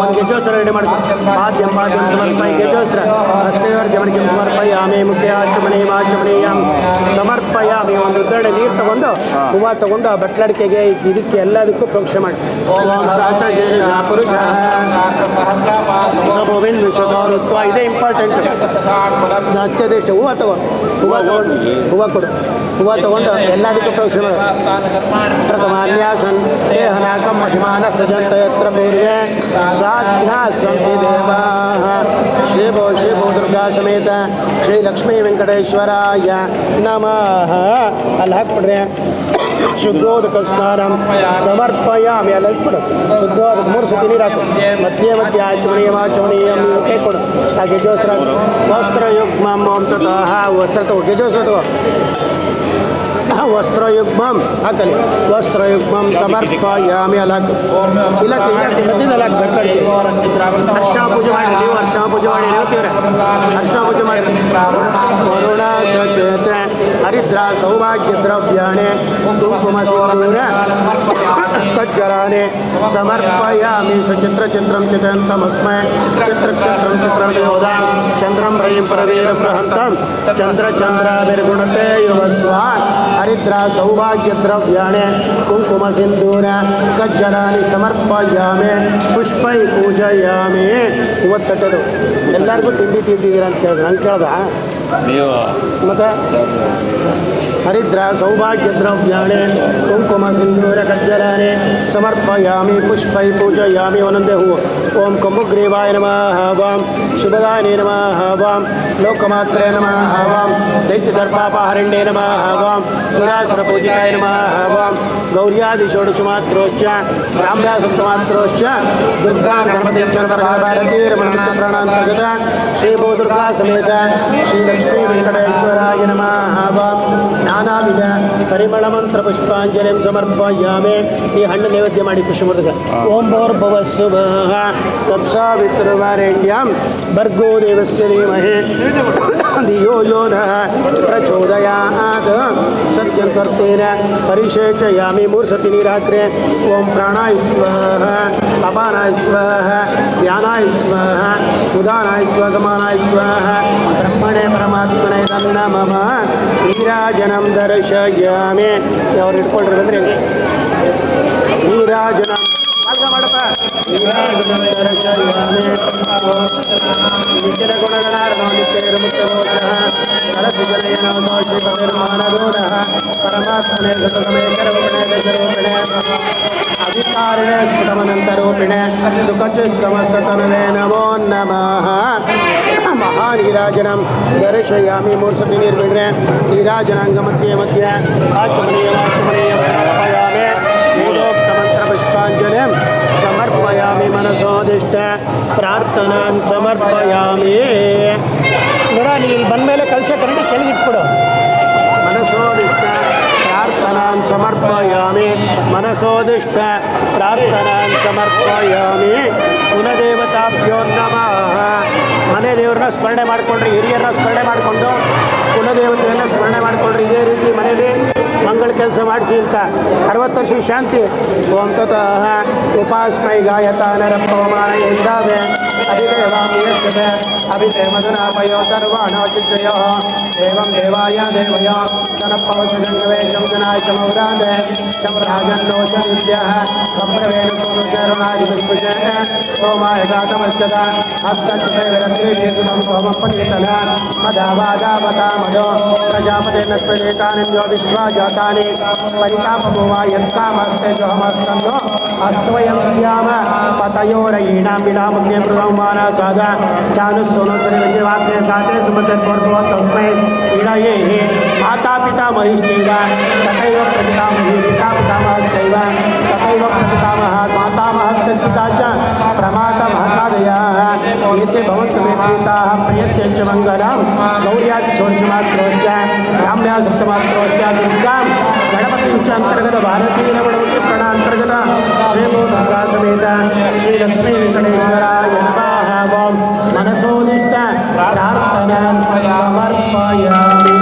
ಒಂದು ಗೆಜೋಸ್ರ ರೆಡಿ ಮಾಡ್ಕೊ ಪಾದ್ಯಂ ಸಮರ್ಪಯ ಗೆಜೋಸ್ರ ಹಸ್ತಯೋರ್ಗಮನಿಗೆ ಸಮರ್ಪಯಾಮಿ ಮುಖ್ಯ ಆಚಮನೀಯಂ ಸಮರ್ಪಯಾಮಿ ಒಂದು ಉದ್ದರಣೆ ನೀರು ತಗೊಂಡು ಹೂವು ತಗೊಂಡು ಆ ಬಟ್ಲಡಿಕೆಗೆ ಇದಕ್ಕೆ ಎಲ್ಲದಕ್ಕೂ ಪ್ರೋಕ್ಷೆ ಮಾಡಿ ಪುರುಷ ಸಭೋವಿನ್ ವಿಶ್ವದೌರತ್ವ ಇದೇ ಇಂಪಾರ್ಟೆಂಟ್ ಅತ್ಯದಿಷ್ಟ ಹೂವು ತಗೊಂಡು ಎಲ್ಲದಕ್ಕೂ ಪ್ರೋಕ್ಷೆ ಮಾಡಿ ಪ್ರಥಮಾನ್ಯಾಸನ್ ದೇಹನಾಕಂ ಮಹಿಮಾನ ಸಜಂತ ಯತ್ರ ಪೂರ್ವೆ ಸಾಧ್ಯ ಸಂತಿ ದೇವಾಃ ಶ್ರೀ ಭೂದುರ್ಗಾ ಸಮೇತ ಶ್ರೀ ಲಕ್ಷ್ಮೀ ವೆಂಕಟೇಶ್ವರಾಯ ನಮಃ ಅಲ್ಲಿ ಹಾಕ್ಬಿಡ್ರಿ ಶುದ್ಧೋದಕ ಸ್ನಾನಂ ಸಮರ್ಪಯಾಮಿ ಅಲ್ಲಿ ಹಚ್ಬಿಡು ಶುದ್ಧೋದಕ ಮೂರು ಸತಿ ನೀರು ಹಾಕು ಮಧ್ಯೆ ಆಚಮನೀಯಂ ಕೈ ಕೊಡು ಆ ಗೆಜೋಸ್ತ್ರ ವಸ್ತ್ರಯುಗ್ಮಂ ಓಂ ತತಃ ವಸ್ತ್ರ ತಗೋ ಗೆಜೋಸ್ತ್ರ ತಗೋ ವಸ್ತ್ರಯುಗ್ಮಂ ಹಾಕಲಿ ವಸ್ತ್ರಯುಗ್ಮಂ ಸಮರ್ಪಯಾಮಿ ಅಲಾಕ್ ಇಲಾಖೆ ಮಧ್ಯದ ಅಲಾಕ್ ಬೆಕ್ಕಡಿಗೆ ಅರ್ಶನ ಪೂಜೆ ಮಾಡಿ ನೀವು ಅರ್ಶನ ಪೂಜೆ ಮಾಡಿ ಹೇಳ್ತೀವ್ರೆ ಅರ್ಶನ ಪೂಜೆ ಮಾಡಿ ವರುಣ ಸಚೇತ ಹರಿದ್ರ ಸೌಭಾಗ್ಯ ದ್ರವ್ಯಾಣೆ ಕುಂಕುಮ ಸಿಂಧೂರ ಕಜ್ಜರಾಣೆ ಸಮರ್ಪಯಾಮಿ ಸಚಿತ್ರಚಿತ್ರಂ ಚಿತಂತಮಸ್ಮೈ ಚಿತ್ರಕ್ಷತ್ರಂ ಚಿತ್ರಯೋಧ ಚಂದ್ರಂ ರಯಿಂ ಪರವೀರ ಪ್ರಹಂತಂ ಚಂದ್ರವಿರ್ಗುಣತೆ ಯುವಸ್ವಾನ್ ಹರಿದ್ರ ಸೌಭಾಗ್ಯ ದ್ರವ್ಯಾಣೆ ಕುಂಕುಮ ಸಿಂಧೂರ ಕಜ್ಜರಾಣಿ ಸಮರ್ಪಯಾಮಿ ಪುಷ್ಪೈ ಪೂಜಯಾಮಿ ಇವತ್ತಟ್ಟದು ಎಲ್ಲರಿಗೂ ತಿಂಡಿ ತಿಂದಿದ್ದೀರ ಅಂತ ಕೇಳಿದ್ರೆ ನಂಗೆ ಕೇಳ್ದ ಮತ್ತೆ ಹರಿದ್ರ ಸೌಭಾಗ್ಯ ದ್ರವ್ಯಾಣೆ ಕುಂಕುಮ ಸಿಂಧೂರ ಕಜ್ಜರಾಣಿ ಸಮರ್ಪಯಾಮಿ ಪುಷ್ಪೈ ಪೂಜಯಾಮಿ ಒಂದೊಂದೇ ಹೂವು ಓಂ ಕಂಬುಗ್ರೀವಾಯ ನಮಃ ವಾಂ ಶುಭದಾಯ ನಮಃ ವಾಂ ಲೋಕಮಾತ್ರೇ ನಮಃ ವಾಂ ದೈತ್ಯದರ್ಪಾಪಹರಣ್ಯೇ ನಮಃ ವಾಂ ಸುರಾಸುರ ಪೂಜಿಕಾಯ ನಮಃ ವಾಂ ಗೌರ್ಯಾದಿ ಷೋಡಶ ಮಾತ್ರೋಶ್ಚ ರಾಮ್ಯಾ ಸಪ್ತಮಾತ್ರೋಶ್ಚ ದುರ್ಗಾ ಗಣಪತಿ ಚಂದ್ರಗಣ ಭಾರತೀ ರಮಣ ಪ್ರಾಣಾಂತರ್ಗತ ಶ್ರೀ ಭೂದುರ್ಗಾ ಸಮೇತ ಶ್ರೀ ಲಕ್ಷ್ಮೀ ವೆಂಕಟೇಶ್ವರಾಯ ನಮಃ ವಾಂ ನಾನಾವಿಧ ಪರಿಮಳ ಮಂತ್ರ ಪುಷ್ಪಾಂಜಲಿಂ ಸಮರ್ಪಯಾಮಿ ಈ ಹಣ್ಣು ನೈವೇದ್ಯ ಮಾಡಿ ಕೃಷ್ಣಮೃಗ ಓಂ ಭೋರ್ಭುವಃ ಸ್ವಃ ತತ್ಸಾವಿತೃವರೆಣ್ಯಂ ಭರ್ಗೋ ದೇವಸ್ಯ ಧೀಮಹಿ धियो यो न प्रचोदयात् सत्यन्तर्तेन परिषेचयामि मूर्छति निराग्रे ॐ प्राणाय स्वाहा अपानाय स्वाहा व्यानाय स्वाहा उदानाय स्वाहा समानाय स्वाहा ब्रह्मणे परमात्मने नमः ನೀರಾಜನಂ ದರ್ಶಯಾಮಿ ಅವ್ರು ಇಟ್ಕೊಳ್ರಿ ಬಂದ್ರಿ ನೀರಾಜನಂ ಮಾರ್ಗ ಮಾಡಪ್ಪ ನೀರಾಜನಂ ದರ್ಶಯಾಮಿ ನಿತ್ಯನ ಗುಣಗಣಾರ್ಣೋ ನಿತ್ಯ ನಿರ್ಮುಕ್ತಮೋಕ್ಷಃ ಸರಸಿಜನಯನೋ ದೋಷಿ ಪತಿರ್ಮಾನದೂರಃ ಪರಮಾತ್ಮನೆ ಸತತಮೇ ಕರವಣೆ ದಶರೂಪಿಣೆ ಅಧಿಕಾರಿಣೆ ಸ್ಫುಟಮನಂತರೂಪಿಣೆ ಸುಖಚಿ ಸಮಸ್ತತನವೇ ನಮೋ ನಮಃ महानीराजनम दर्शयामि मूर्छति निर्विघ्ने नीराजनांग मध्ये मध्ये आचमनीय समर्पयामि वेदोक्त मंत्र पुष्पांजलिं समर्पयामि मनसोदिष्ट प्रार्थनां समर्पयामि ನೋಡ ನೀ ಇಲ್ಲಿ ಬಂದಮೇಲೆ ಕಳಶ ಕರಡಿ ಕೆಳಗೆ ಇಟ್ಬಿಡು मनसोदिष्ट प्रार्थनां समर्पयामि मनसोदिष्ट प्रार्थनां समर्पयामि कुलदेवताभ्यो नमः ಮನೆ ದೇವ್ರನ್ನ ಸ್ಮರಣೆ ಮಾಡಿಕೊಂಡ್ರೆ ಹಿರಿಯರನ್ನ ಸ್ಮರಣೆ ಮಾಡಿಕೊಂಡು ಕುಲದೇವತೆಯನ್ನು ಸ್ಮರಣೆ ಮಾಡಿಕೊಂಡ್ರೆ ಇದೇ ರೀತಿ ಮನೇಲಿ ಮಂಗಳ ಕೆಲಸ ಮಾಡಿಸಿ ಅಂತ 60 ವರ್ಷ ಶಾಂತಿ ಓಂ ತತಃ ಉಪಾಸ್ಮೈ ಗಾಯತ ನರಪವಮಾನ ಎಂದಾವೆ ಅಭಿದೇವಾಮಿಯಚ್ಚತೆ ಅಭಿದೇವದನಾಪಯೋ ಸರ್ವಾಣೋ ಚಿಚ್ಚಯೋ ದೇವಂ ದೇವಾಯ ದೇವಯ ಸನಪವಸಂಗವೇ ಶಂಕನಾಯ ಶಮವ್ರಾದೆ ಶಮರಾಜನ್ನೋಷದಿಭ್ಯಃ ಕಪ್ರವೇಣು ಸೋಮಚರಣಾದಿ ವಿಸ್ಪುಜೇನ ಸೋಮಾಯ ಗಾತಮರ್ಚದ ಹಸ್ತಚತೆ ವಿರತ್ರಿಗೀರ್ಷಿತಂ ಸೋಮಪ್ಪನಿತಲ ಮದಾವಾದಾವತಾಮಯೋ ಪ್ರಜಾಪತೆ ನತ್ವದೇಕಾನಂದ್ಯೋ ವಿಶ್ವಾಜಾತಾನಿ ಪರಿತಾಪಭುವಾ ಯತ್ಕಾಮಸ್ತೆ ಜೋಹಮಸ್ತನ್ನೋ ಅಸ್ತ್ವಯಂ ಸ್ಯಾಮ ಪತಯೋರಯೀಣಾಂ ವಿಲಾಮಗ್ನೇ ಪ್ರಮಾನ ಸಾಧ ಶಾನುಸ್ಸೋನೋಸರಿ ವಜ್ರವಾಗ್ನೇ ಸಾಧೆ ಸುಮತತ್ವರ್ಭವ ತಸ್ಮೈ ಇಳಯೇ ಮಾತಾ ಪಿತಾ ಮಹಿಶ್ಚೈವ ತಥೈವ ಪ್ರಪಿತಾಮಹಿ ಪಿತಾ ಪಿತಾಮಹಶ್ಚೈವ ತಥೈವ ಪ್ರಪಿತಾಮಹ ಮಾತಾಮಹಸ್ತತ್ಪಿತಾ ಚ ಪ್ರಮಾತಾಮಹತಾದಯಃ ಏತೆ ಭವಂತು ಮೇ ಪ್ರೀತಾಃ ಪ್ರಿಯತ್ಯಂಚ ಮಂಗಲಂ ಗೌರ್ಯಾದಿ ಷೋಡಶಮಾತ್ರೋಶ್ಚ ರಾಮ್ಯಾ ಸಪ್ತಮಾತ್ರೋಶ್ಚ ದುರ್ಗಾಂ ಗಣಪತಿಂಚ ಅಂತರ್ಗತ ಭಾರತೀಯ ಗಣಪತಿ ಪ್ರಣಾಂತರ್ಗತ ಶ್ರೀಮೋ ದುರ್ಗಾ ಸಮೇತ ಶ್ರೀ ಲಕ್ಷ್ಮೀ ವೆಂಕಟೇಶ್ವರಾಯ ನಮಃ ಓಂ ಮನಸೋದಿಷ್ಟ ಪ್ರಾರ್ಥನಾಂ ಸಮರ್ಪಯಾಮಿ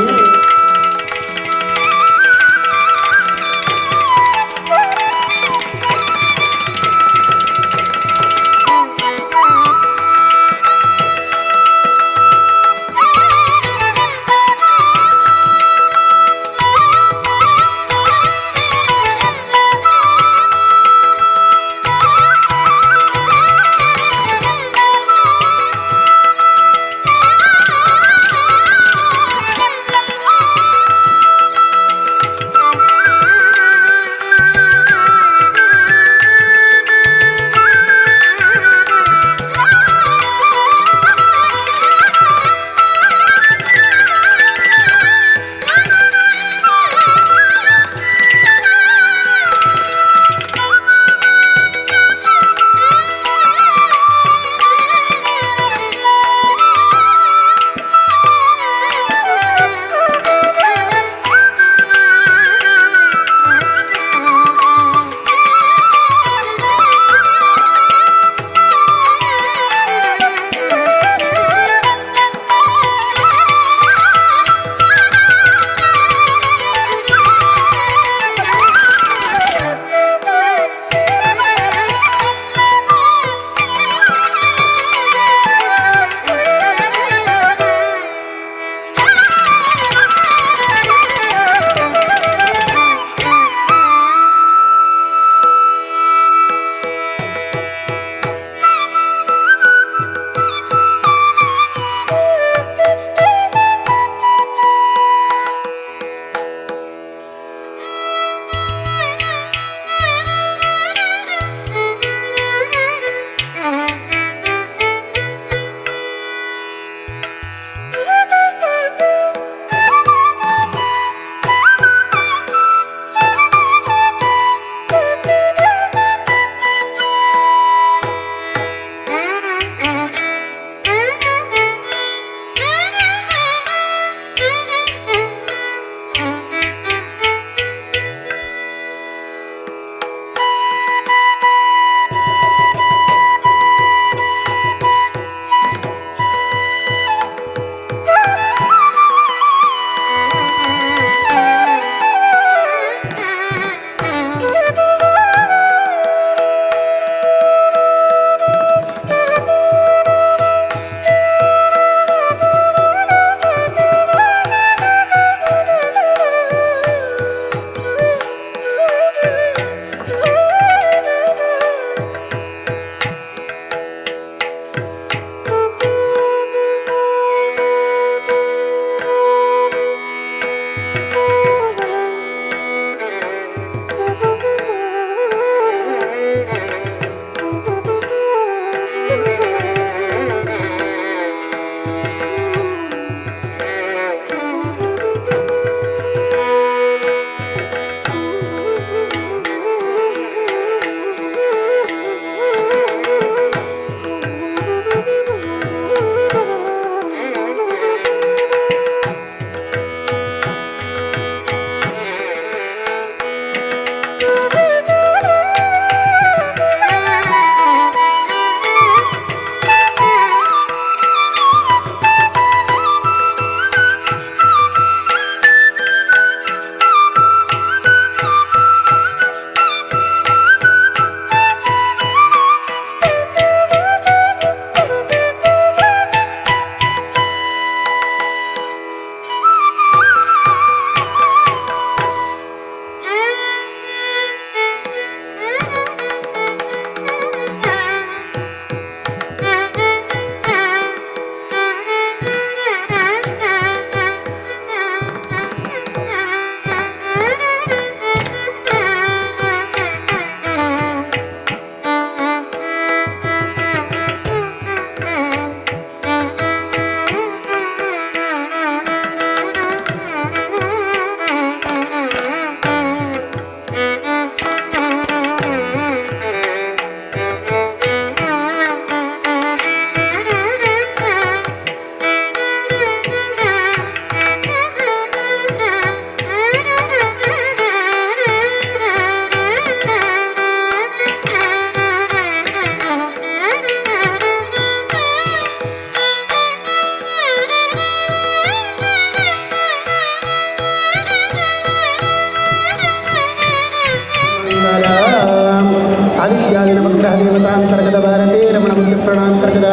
देवतांतर्गत भारती रमण मुख्य प्राणांतर्गत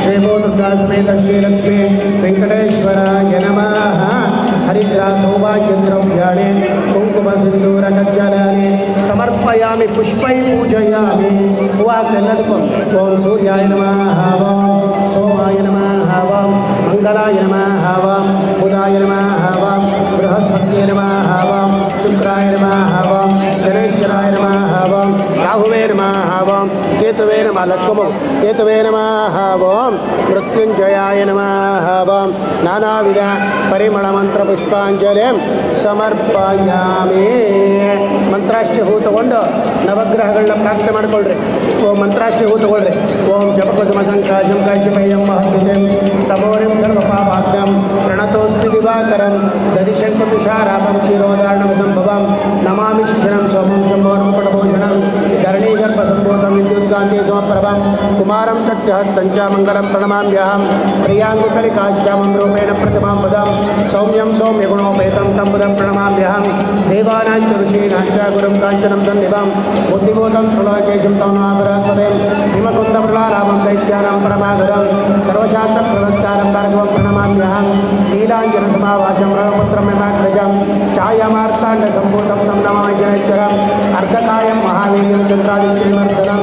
श्री भो दुर्गा समेत श्री लक्ष्मी वेंकटेश्वराय नमः हरिद्रा सौभाग्य द्रव्याणि कुंकुम सिंदूर कज्जलानि समर्पयामि पुष्पै पूजयामि हूवागलेल्लदक्कू ओम सूर्याय नमः ओम सोमाय नमः ओम मंगलाय नमः ओम बुधाय नमः ओम बृहस्पतये नमः ओम शुक्राय नमः ओम शनैश्चराय नमः ओम राहुवे नमः ओम केतवे नमः लक्ष्मण केतवे नमः ओम मृत्युंजयाय नमः ओम नानाविध परिमಳ मंत्र पुष्पांजलिं समर्पयामि ಮಂತ್ರಾಶ್ಚ ಹೂ ತಗೊಂಡು ನವಗ್ರಹಗಳನ್ನ ಪ್ರಾರ್ಥನೆ ಮಾಡ್ಕೊಳ್ರಿ ಓಂ ಮಂತ್ರಾಶ್ಚ ಹೂ ತಗೊಳ್ರಿ ಓಂ ಜಪಕುಸುಮ ಸಂಕಾಶಂ ಕಾಶಿಪೇಯಂ ಮಹದ್ವಿಜಂ ತಮೋರಿಂ ಸರ್ವಪಾಪಾಗ್ನಂ ಪ್ರಣತೋಸ್ಮಿ ದಿವಾಕರಂ ದದಿಶಂಕು ತುಷಾರಾಪಂ ಕ್ಷೀರೋದಾರ್ಣಂ ಸಂಭವಂ ನಮಾಮಿ ಶಿಶಿರಂ ಸೋಮಂ ಶಂಭೋರಂ ಪಟಭೋಜನಂ ಧರಣೀಗರ್ಭ ಸಂಭೂತಂ ವಿದ್ಯುತ್ಕಾಂತಿ ಸಮಪ್ರಭಂ ಕುಮಾರಂ ಚಕ್ರಹತ್ತಂ ಚ ಮಂಗಲಂ ಪ್ರಣಮಾಮ್ಯಹಂ ಪ್ರಿಯಾಂಗುಕಲಿಕಾಶ್ಯಾಮಂ ರೂಪೇಣ ಪ್ರತಿಮಾಂ ಪದಂ ಸೌಮ್ಯಂ ಸೌಮ್ಯಗುಣೋಪೇತಂ ತಂ ಪದಂ ಪ್ರಣಮಾಮ್ಯಹಂ ದೇವಾನಾಂಚ ಋಷೀನಾಂಚ गुरुं काञ्चनं सन्निभं बुद्धिबोधं प्रलोकेशं तं महाबृहस्पतिं हिमकुन्दं प्रलालाभं दैत्यानां परमाधुरं सर्वशास्त्रप्रवक्तारं भार्गवं प्रणमाम्यहं नीलाञ्जनसमावासं ब्रह्मपुत्रं यमाग्रजं छायामार्ताण्डसम्भूतं तं नमामि शनैश्चरम् अर्धकायं महावीर्यं चन्द्रादित्यमर्दनं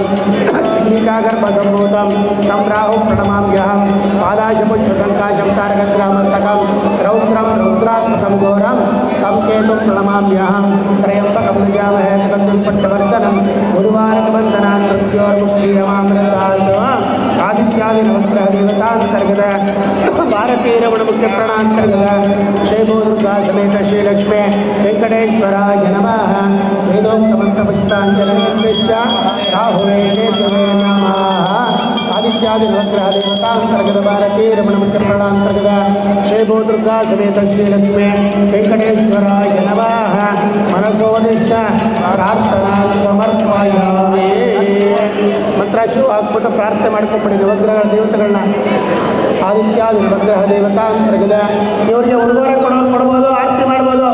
सिंहिकागर्भसम्भूतं तं राहुं प्रणमाम्यहं पादाशपुष्पसङ्काशं तारकग्रामन्तकं रौद्रं रौद्रात्मकं घोरं तं केतुं प्रणमाम्यहं त्रयम्बकं निजामहे जगन्तं पट्टवर्धनं गुरुवारकबन्धनान् मृत्योर्मुक्षीयमामृतान्त्वा आदित्यादि नवग्रह देवतान्तर्गत भारतीरमणमुख्यप्राणान्तर्गत श्रीभो दुर्गा समेत श्रीलक्ष्मी वेंकटेश्वराय नमः वेदोक्तमन्त्रपुष्पाञ्जलिं राहुवे केतवे नमः आदित्यादि नवग्रह देवतान्तर्गत भारतीरमणमुख्यप्राणान्तर्गत श्रीभो दुर्गा समेत श्रीलक्ष्मी वेंकटेश्वराय नमः मनसोदिष्ट ಪ್ರಾರ್ಥನಾ ಸಮರ್ಪಯಾಮಿ ಮಂತ್ರಾಶು ಹಾಕ್ಬಿಟ್ಟು ಪ್ರಾರ್ಥನೆ ಮಾಡ್ಕೊಂಬಿಡಿ ನವಗ್ರಹ ದೇವತೆಗಳನ್ನ ಆದಿತ್ಯಾದಿ ನವಗ್ರಹ ದೇವತಾಂತರ್ಗತ ಇವರಿಗೆ ಉಡುಗೊರೆ ಕೊಡ್ಬೋದು ಆರತಿ ಮಾಡ್ಬೋದು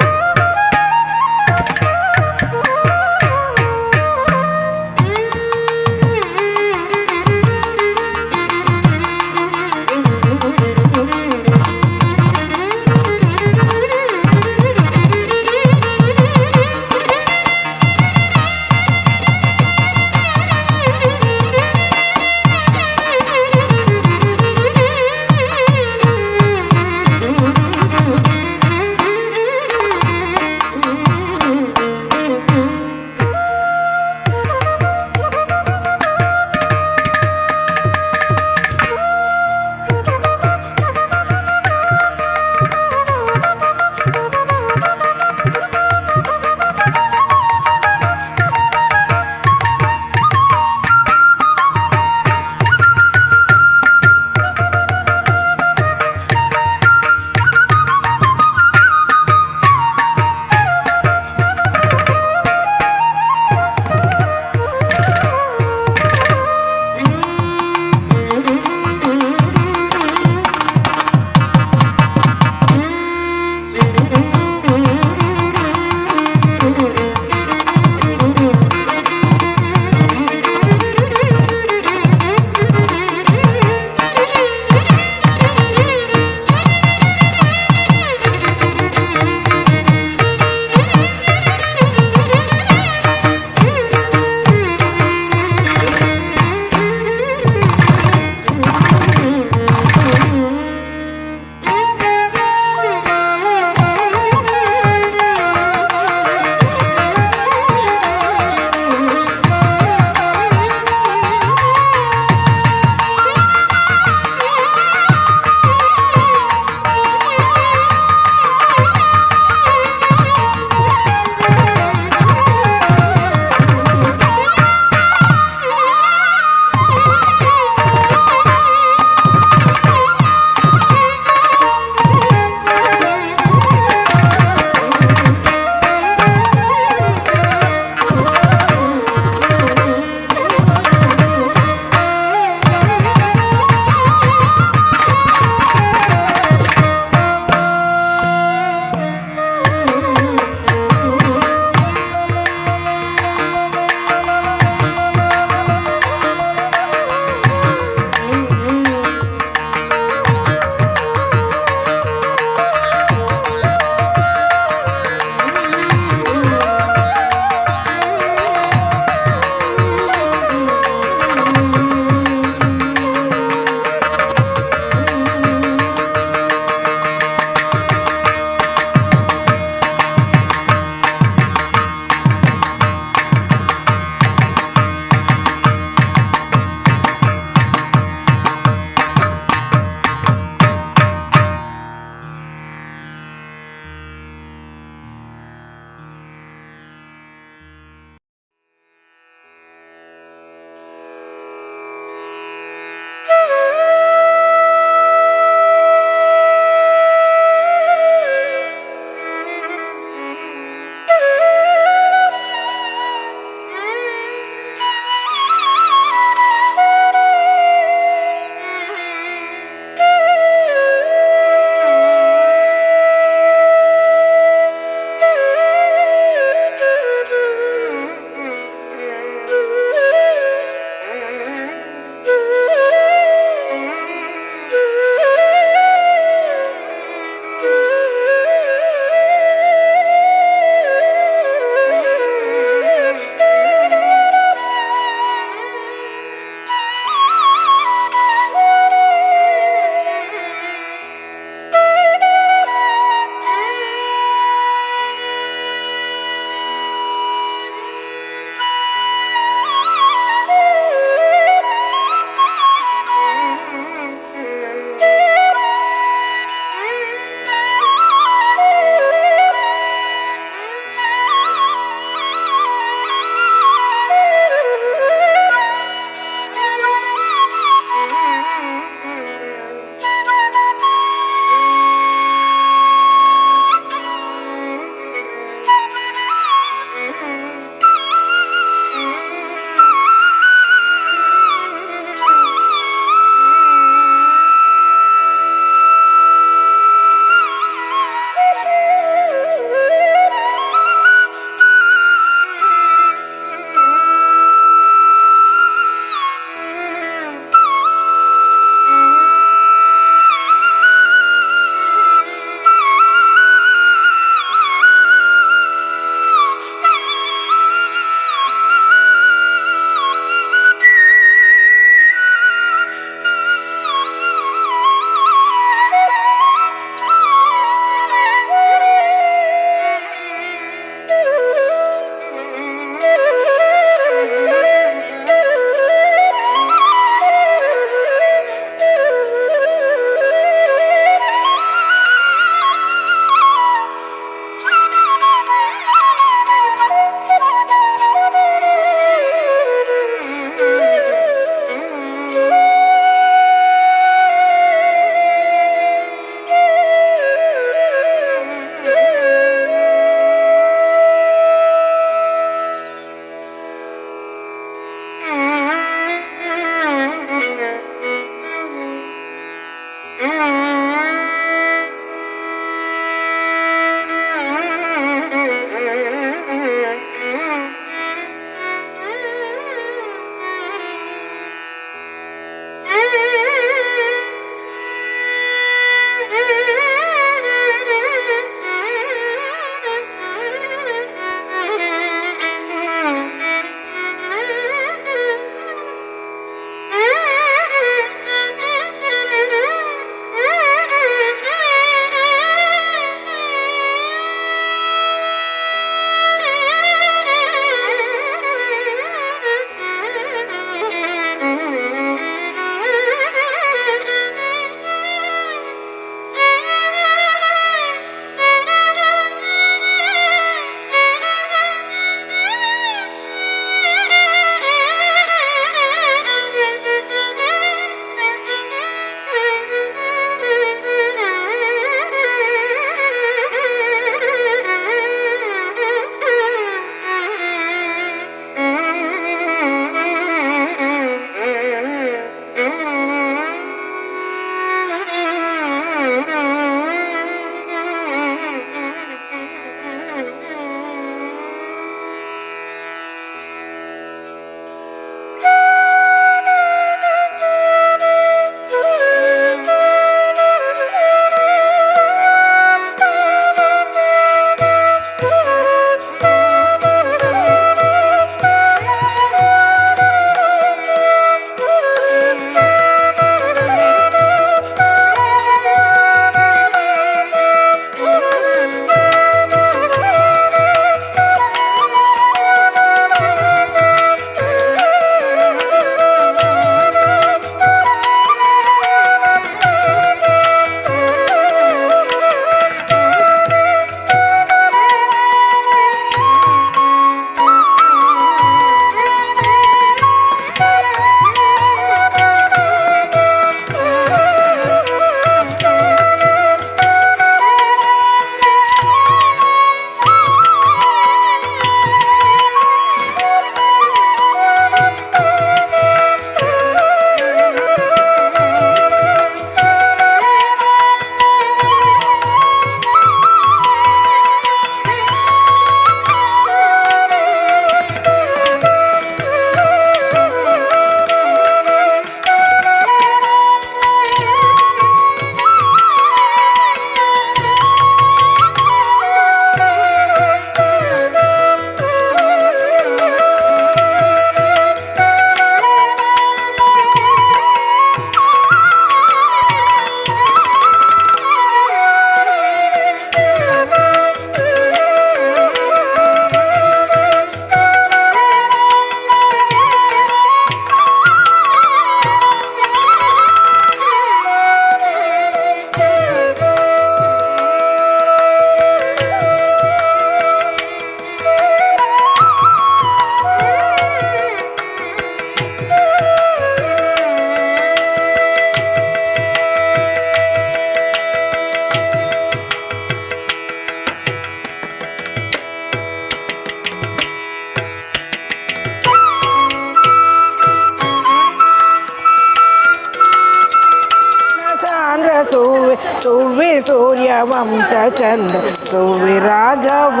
ವಂಶಚಂದ್ರ ಸುವಿ ರಾಘವ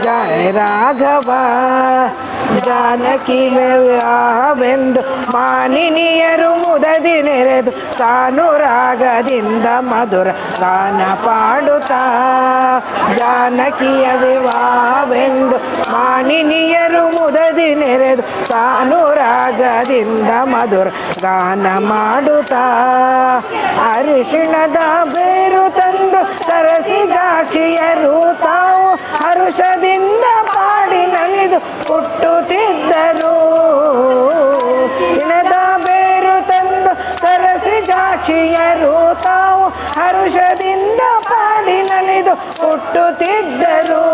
ಜಯ ರಾಘವ. ಜಾನಕಿ ವಿವಾಹವೆಂದು ಮಾನಿನಿಯರು ಮುದದಿ ನೆರೆದು ಸಾನುರಾಗದಿಂದ ಮಧುರ ಗಾನ ಪಾಡುತ್ತಾ. ಜಾನಕಿಯ ವಿವಾಹವೆಂದು ಮಾನಿನಿಯರು ಮುದದಿ ನೆರೆದು ಸಾನುರಾಗದಿಂದ ಮಧುರ ಗಾನ ಮಾಡುತ್ತಾ. ಅರಿಶಿಣದ ಬೇರು ತಂದು ಸರಸಿ ಸಾಕ್ಷಿಯರು ತಾವು ಹರುಷದಿಂದ ಪಾಡಿ ನಲಿದು ಹುಟ್ಟುತ್ತಿದ್ದರು. ಇಣದ ಬೇರು ತಂದು ಸರಸಿ ಸಾಕ್ಷಿಯರು ತಾವು ಹರುಷದಿಂದ ಪಾಡಿ ನಲಿದು ಹುಟ್ಟುತ್ತಿದ್ದರು.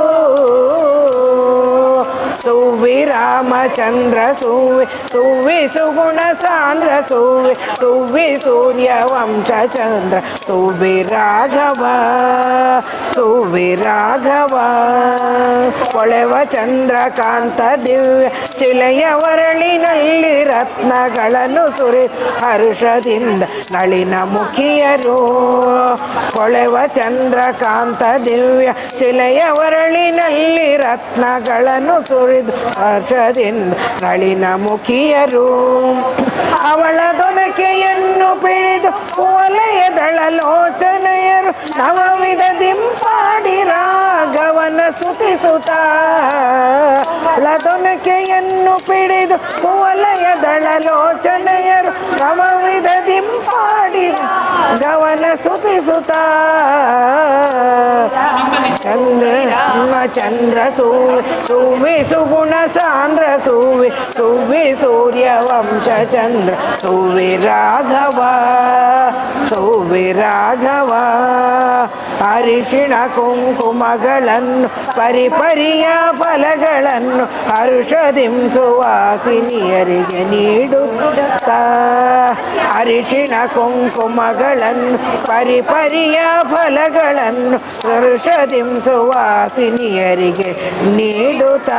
ಸುವಿ ರಾಮಚಂದ್ರ ಸುವಿ ಸುವಿ ಸುಗುಣ ಸಾಂದ್ರ ಸುವಿ ಸುವಿ ಸೂರ್ಯ ವಂಶಚಂದ್ರ ಸುವಿ ರಾಘವ ಸುವಿ ರಾಘವ. ಹೊಳೆವ ಚಂದ್ರಕಾಂತ ದಿವ್ಯ ಶಿಲೆಯ ವರಳಿನಲ್ಲಿ ರತ್ನಗಳನ್ನು ಸುರಿ ಹರುಷದಿಂದ ನಳಿನ ಮುಖಿಯರು. ಹೊಳೆವ ಚಂದ್ರಕಾಂತ ದಿವ್ಯ ಶಿಲೆಯ ವರಳಿನಲ್ಲಿ ರತ್ನಗಳನ್ನು ಸುರಿದು ಹರ್ಷದಿಂದ ನಳಿನ ಮುಖಿಯರು. ಅವಳ ದೊನಕೆಯನ್ನು ಪಿಡಿದು ವಲಯದಳಲೋಚನೆಯರು ನವವಿಧ ದಿಂಪಾಡಿ ರಾಘವನ ಸ್ತುತಿಸುತ್ತ. ಅವಳ ದೊನಕೆಯನ್ನು ಪಿಡಿದು ವಲಯದಳಲೋಚನೆಯರು ನವವಿಧ ದಿಂಪಾಡಿ ಗವನ ಸ್ತುತಿಸುತ್ತ. ಚಂದ್ರ ಸುವಿ ಸುವಿ ಸುಗುಣ ಸಾಂದ್ರ ಸುವಿ ಸುವಿ ಸೂರ್ಯ ವಂಶಚಂದ್ರ ಸುವಿ ರಾಘವ ಸುವಿ ರಾಘವ. ಅರಿಶಿಣ ಕುಂಕುಮಗಳನ್ನು ಪರಿಪರಿಯ ಫಲಗಳನ್ನು ಹರುಷದಿಂ ಸುವಾಸಿನಿಯರಿಗೆ ನೀಡುತ್ತ. ಅರಿಶಿಣ ಕುಂಕುಮಗಳನ್ನು ಪರಿಪರಿಯ ಫಲಗಳನ್ನು ಹರುಷದಿಂ ಸುವಾಸಿನಿಯರಿಗೆ ನೀಡುತ್ತ.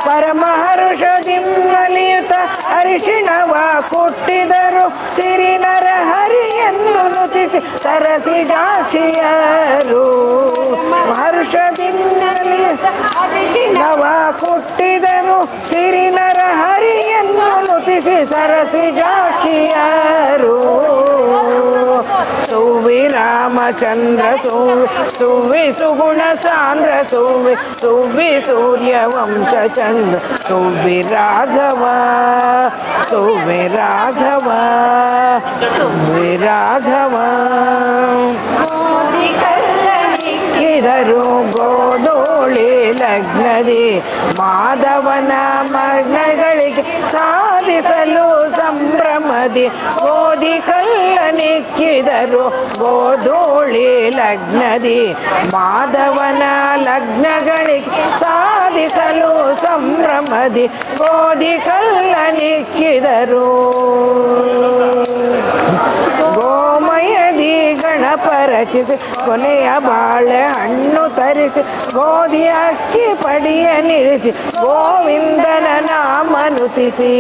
ಪರಮ ಹರುಷದಿಂ ನಲಿಯುತ್ತ ಅರಿಶಿಣವ ಕೊಟ್ಟಿದರು ಸಿರಿನರ ಹರಿಯನ್ನು ನುತಿಸಿ ಸರಸಿ ಜಾಕ್ಷಿಯರು. ಹರುಷದಿಂ ನವ ಕೊಟ್ಟಿದರು ಸಿರಿನರ ಹರಿಯನ್ನು ನುತಿಸಿ ಸರಸಿ ಜಾಕ್ಷಿಯರು. ಸುವಿ ರಾಮಚಂದ್ರ ಸುವಿ ಸುವಿ ಸುಗುಣ ಸಾಂದ್ರ ಸುವಿ ಸುವಿ ಸೂರ್ಯ ವಂಶಚಂದ್ರ ಸುವಿ ರಾಘವ ಸುವಿ ರಾಘವ ಸುವಿ ರಾಘವ. ಇದರು ಗೋಧೂಳಿ ಲಗ್ನದಿ ಮಾಧವನ ಮರ್ಣಗಳಿಗೆ ಸಾಧಿಸಲು ಸಂಭ್ರಮದಿ ಗೋಧಿ ಕಲ್ಲನಿಕ್ಕಿದರು ಗೋಧೂಳಿ ಲಗ್ನದಿ ಮಾಧವನ ಲಗ್ನಗಳಿಗೆ ಸಾಧಿಸಲು ಸಂಭ್ರಮದಿ ಗೋಧಿ ಕಲ್ಲನಿಕ್ಕಿದರು. ಗೋಮಯದಿ ಗಣಪ ರಚಿಸಿ ಕೊನೆಯ ಬಾಳೆ ಹಣ್ಣು ತರಿಸಿ ಗೋಧಿ ಅಕ್ಕಿ ಪಡಿಯ ನಿಲ್ಲಿಸಿ ಗೋವಿಂದನ ನಾಮ ನುತಿಸಿ.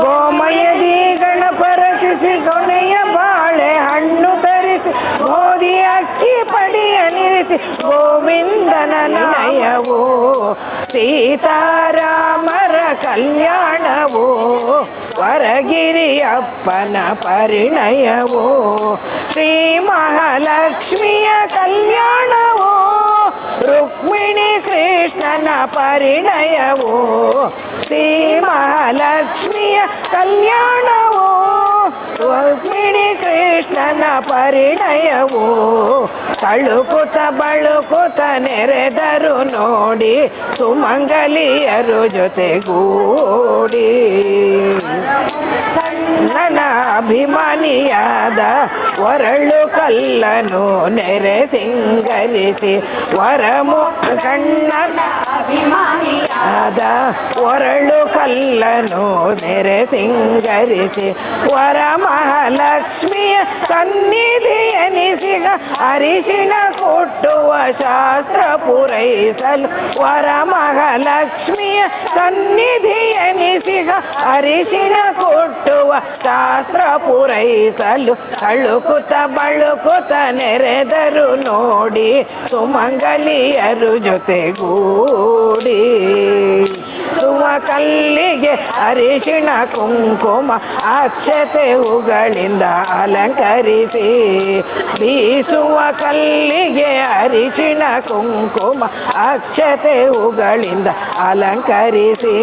ಗೋಮಯದಿ ಗಣಪ ರಚಿಸಿ ಕೊನೆಯ ಬಾಳೆ ಹಣ್ಣು ತರಿಸಿ ಗೋಧಿ ಅಕ್ಕಿ ಪಡಿಯ ನಿಲ್ಲಿಸಿ ಗೋವಿಂದನ ನಯವು ಸೀತಾರಾಮರ ಕಲ್ಯಾಣವು ವರಗಿರಿಯಪ್ಪನ ಪರಿಣಯವು ಶ್ರೀ ಮಹಾಲಕ್ಷ್ಮಿಯ ಕಲ್ಯಾಣವು ರುಕ್ಮಿಣಿ ಕೃಷ್ಣನ ಪರಿಣಯವು ಶ್ರೀ ಮಹಾಲಕ್ಷ್ಮಿಯ ಕಲ್ಯಾಣವು ರುಕ್ಮಿಣಿ ಕೃಷ್ಣನ ಪರಿಣಯವು. ತಳುಕುತ ಬಳುಕುತ ನೆರೆದರು ನೋಡಿ ಸುಮಂಗಲಿಯರು ಜೊತೆಗೂಡಿ. ನನ್ನ ಅಭಿಮಾನಿಯಾದ ಒರಳು ಕಲ್ಲನು ನೆರೆ ಸಿಂಗರಿಸಿ ವರಮು ಕಣ್ಣ ಅಭಿಮಾನಿಯಾದ ಒರಳು ಕಲ್ಲನು ನೆರೆ ಸಿಂಗರಿಸಿ ವರ ಮಹಾಲಕ್ಷ್ಮಿಯ ಸನ್ನಿಧಿ ಎನಿಸಿಗ ಅರಿಶಿಣ ಕೊಟ್ಟುವ ಶಾಸ್ತ್ರ ಪೂರೈಸಲು ವರ ಮಹಾಲಕ್ಷ್ಮಿಯ ಸನ್ನಿಧಿ ಎನಿಸಿಗ ಅರಿಶಿಣ ಕೊಟ್ಟುವ ಶಾಸ್ತ್ರ ಪೂರೈಸಲು ತಳುಕುತ ಬಳುಕುತ ನೆರೆದರು ನೋಡಿ ಸುಮಂಗಲಿಯರು ಜೊತೆಗೂಡಿ ಸುಮಕಲ್ಲಿಗೆ ಅರಿಶಿಣ ಕುಂಕುಮ ಅಕ್ಷತೆ ಹೂಗಳಿಂದ ಅಲಂಕರಿಸಿ ಬೀಸುವ ಕಲ್ಲಿಗೆ ಅರಿಶಿಣ ಕುಂಕುಮ ಅಕ್ಷತೆ ಹೂಗಳಿಂದ ಅಲಂಕರಿಸಿ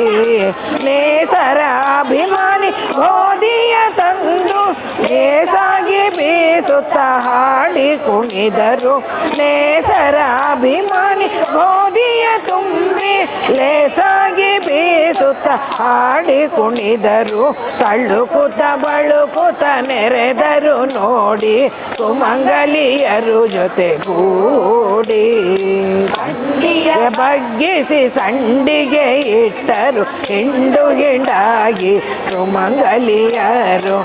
ನೇಸರ ಅಭಿಮಾನಿ ಗೋಧಿಯ ತಂದು ನೇಸಾಗಿ ಬೀಸುತ್ತ ಹಾಡಿ ಕುಣಿದರು ನೇಸರ ಅಭಿಮಾನಿ ಗೋಧಿಯ ತುಂಬಿ ಲೇಸಾಗಿ ಬೀಸುತ್ತ ಹಾಡಿ ಕುಣಿದರು ತಳ್ಳುಕುತ ಬಳುಕುತ ನೆರೆದರು ನೋಡಿ ಸುಮಂಗಲಿಯರು ಜೊತೆಗೂಡಿ ಬಗ್ಗಿಸಿ ಸಂಡಿಗೆ ಇಟ್ಟರು ಹಿಂಡು ಹಿಂಡಾಗಿ ಸುಮಂಗಲಿಯರು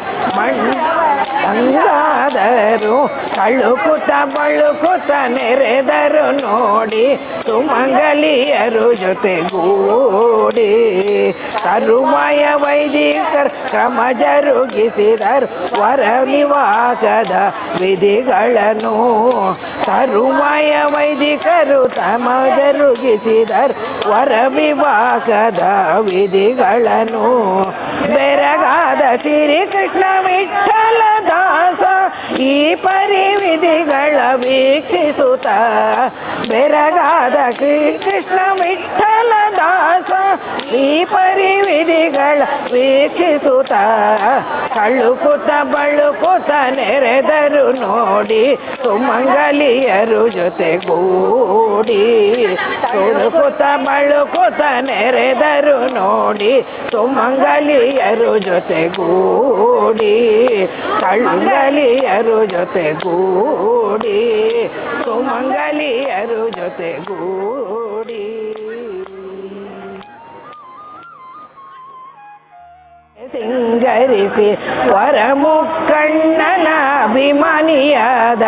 ಮಂಗಾದರು ತಳುಕುತ ಬಳುಕುತ ನೆರೆದರು ನೋಡಿ ಸುಮಂಗಲಿಯರು ಜೊತೆಗೂಡಿ ತರುಮಯ ವೈದಿಕರು ಕ್ರಮ ಜರುಗಿಸಿದರು ವರ ವಿವಾಹದ ವಿಧಿಗಳನ್ನು ತರುಮಯ ವೈದಿಕರು ತಮ ಜರುಗಿಸಿದರು ವರ ವಿವಾಹದ ವಿಧಿಗಳನ್ನು ಬೆರಗಾದ ಶ್ರೀಕೃಷ್ಣ ವಿಠಲ ದಾಸ ಈ ಪರಿವಿಧಿಗಳ ವೀಕ್ಷಿಸುತ್ತ ಬೆರಗಾದ ಶ್ರೀಕೃಷ್ಣ ವಿಠಲ ದಾಸ ಈ ಪರಿವಿಧಿಗಳ ವೀಕ್ಷಿಸುತ್ತ ಕಳುಕುತ ಬಳುಕುತ ನೆರೆದರು ನೋಡಿ ಸುಮಂಗಲಿಯರು ಜೊತೆಗೂಡಿ ತುಳುಕುತ ಬಳುಕುತ ನೆರೆದರು ನೋಡಿ ಸುಮಂಗಲಿಯರು ಜೊತೆಗೂಡಿ ಸುಮಂಗಲಿಯರು ಜೊತೆಗೂಡಿ ಸುಮಂಗಲಿಯರು ಜೊತೆಗೂಡಿ ಸಿಂಗರಿಸಿ ವರ ಮುಕ್ಕಣ್ಣನ ಅಭಿಮಾನಿಯಾದ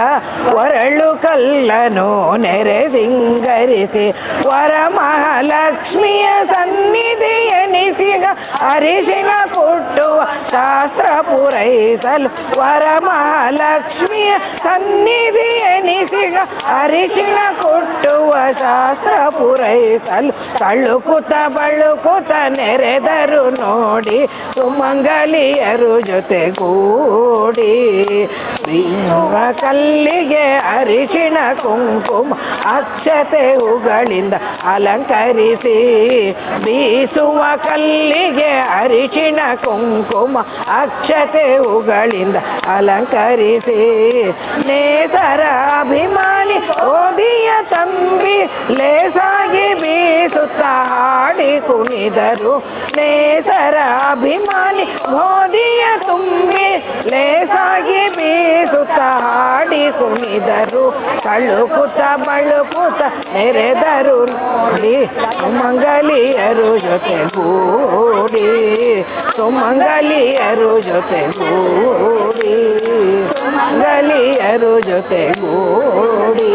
ವರಳು ಕಲ್ಲನು ನೆರೆ ಸಿಂಗರಿಸಿ ವರ ಮಹಾಲಕ್ಷ್ಮಿಯ ಸನ್ನಿಧಿ ಎನಿಸಿಗ ಅರಿಶಿಣ ಕೊಟ್ಟುವ ಶಾಸ್ತ್ರ ಪೂರೈಸಲು ವರ ಮಹಾಲಕ್ಷ್ಮಿಯ ಸನ್ನಿಧಿ ಎನಿಸಿಗ ಅರಿಶಿಣ ಕೊಟ್ಟುವ ಶಾಸ್ತ್ರ ಪೂರೈಸಲು ತಳುಕುತ ಬಳುಕುತ ನೆರೆದರು ನೋಡಿ ಸುಮಂಗಲಿಯರು ಜೊತೆಗೂಡಿ ಬೀಸುವ ಕಲ್ಲಿಗೆ ಅರಿಶಿಣ ಕುಂಕುಮ ಅಕ್ಷತೆ ಹೂಗಳಿಂದ ಅಲಂಕರಿಸಿ ಬೀಸುವ ಕಲ್ಲಿಗೆ ಅರಿಶಿಣ ಕುಂಕುಮ ಅಕ್ಷತೆ ಹೂಗಳಿಂದ ಅಲಂಕರಿಸಿ ನೇಸರ ಅಭಿಮಾನಿ ಓದಿಯ ತಂಬಿ ಲೇಸಾಗಿ ಬೀಸುತ್ತ ಹಾಡಿ ಕುಣಿದರು ನೇಸರ ಅಭಿಮಾನಿ ಗೋಧಿಯ ತುಂಬಿ ಲೇಸಾಗಿ ಬೀಸುತ್ತ ಹಾಡಿ ಕುಣಿದರು ತಳುಕುತ ಬಳುಕುತ ನೆರೆದರು ನೋಡಿ ಸುಮಂಗಲಿಯರು ಜೊತೆಗೂಡಿ ಸುಮಂಗಲಿಯರು ಜೊತೆಗೂಡಿ ಸುಮಂಗಲಿಯರು ಜೊತೆಗೂಡಿ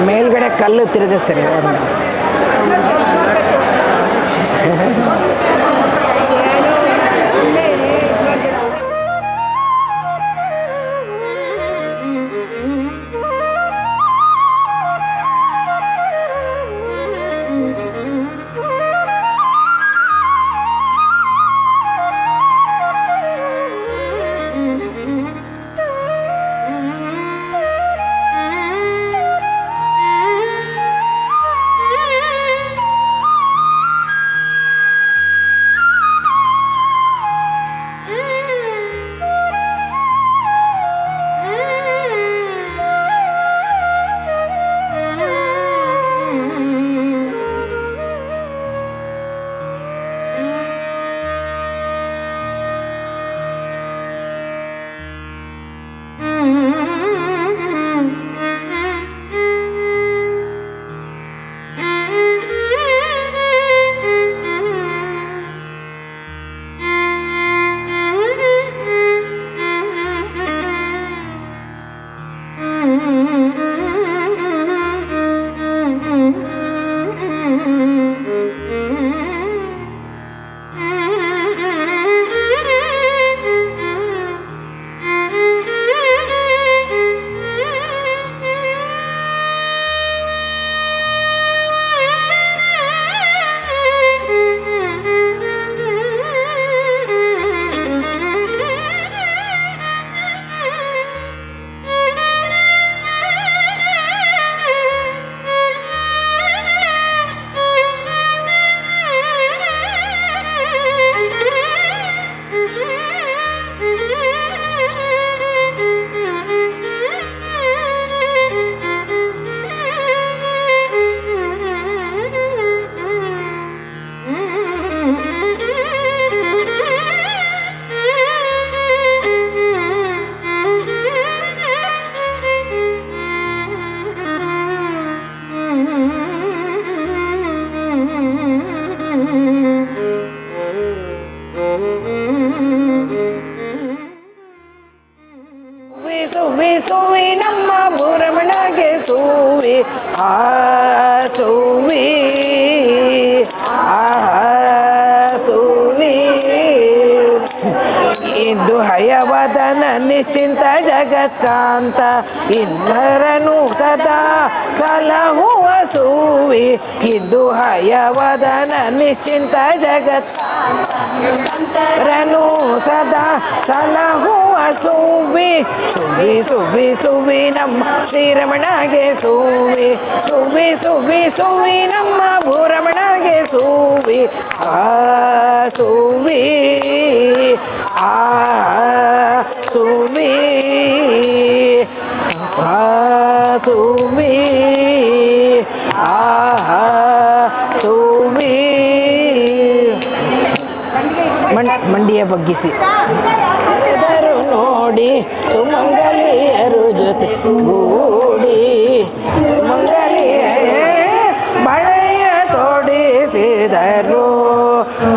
ಮೇಲ್ಗಡೆ ಕಲ್ಲು ತಿರುಗಿಸ್ರಿ ಒಂದು ಸುವಿ ಸುವಿ ಇಂದು ಹಯವದನ ನಿಶ್ಚಿಂತ ಜಗತ್ಕಾಂತ ಇಂದ್ರನು ಸದಾ ಸಲಹುವ ಸುವಿ ಇಂದು ಹಯವದನ ನಿಶ್ಚಿಂತ ಜಗತ್ಕಾಂತರನು ಸದಾ ಸಲಹುವ ಸುವಿ ಸುವಿ ಸುವಿ ಸುವಿ ನಮ್ಮ ಶ್ರೀರಮಣಗೆ ಸುವಿ ಸುವಿ ಸುವಿ ಸುವಿ ನಮ್ಮ ಭೂರಮಣಗೆ ಸುವಿ ಸುವಿ ಸುವಿ ಸುವಿ ಸುವಿ ಮಂಡಿಯ ಬಗ್ಗಿಸಿ ಎದರು ನೋಡಿ ಸುಮಂಗಲಿಯರು ಜೊತೆ ಗೂಡಿ ಮಂಗಲಿಯ ಬಳೆಯ ತೊಡಿಸಿದರು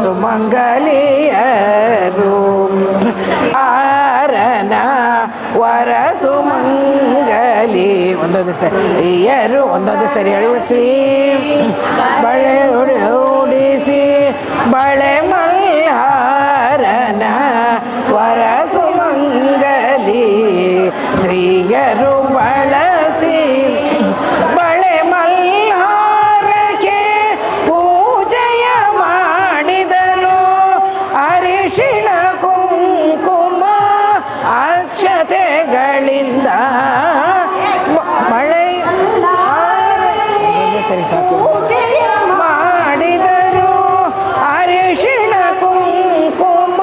ಸುಮಂಗಲಿಯರು ಆರನ ವರ ಸುಮಂಗಲಿ ಒಂದೊಂದು ಸರಿಯರು ಒಂದೊಂದು ಸರಿ ಅಳಿಸಿ ಬಳೆ ಓಡಿಸಿ ಬಳೆ ಮಲ್ಹಾರನ ವರ ಸುಮಂಗಲಿ ಸ್ತ್ರೀಯರು ಬಳಸಿ ಬಳೆ ಮಲ್ಹಾರಕ್ಕೆ ಪೂಜೆಯ ಮಾಡಿದನು ಅರಿಶಿಣ ಕುಂಕುಮ ಅಕ್ಷತೆಗಳಿಂದ ಮಳೆ ಮಾಡಿದರು ಅರಿಶಿಣ ಕುಂಕುಮ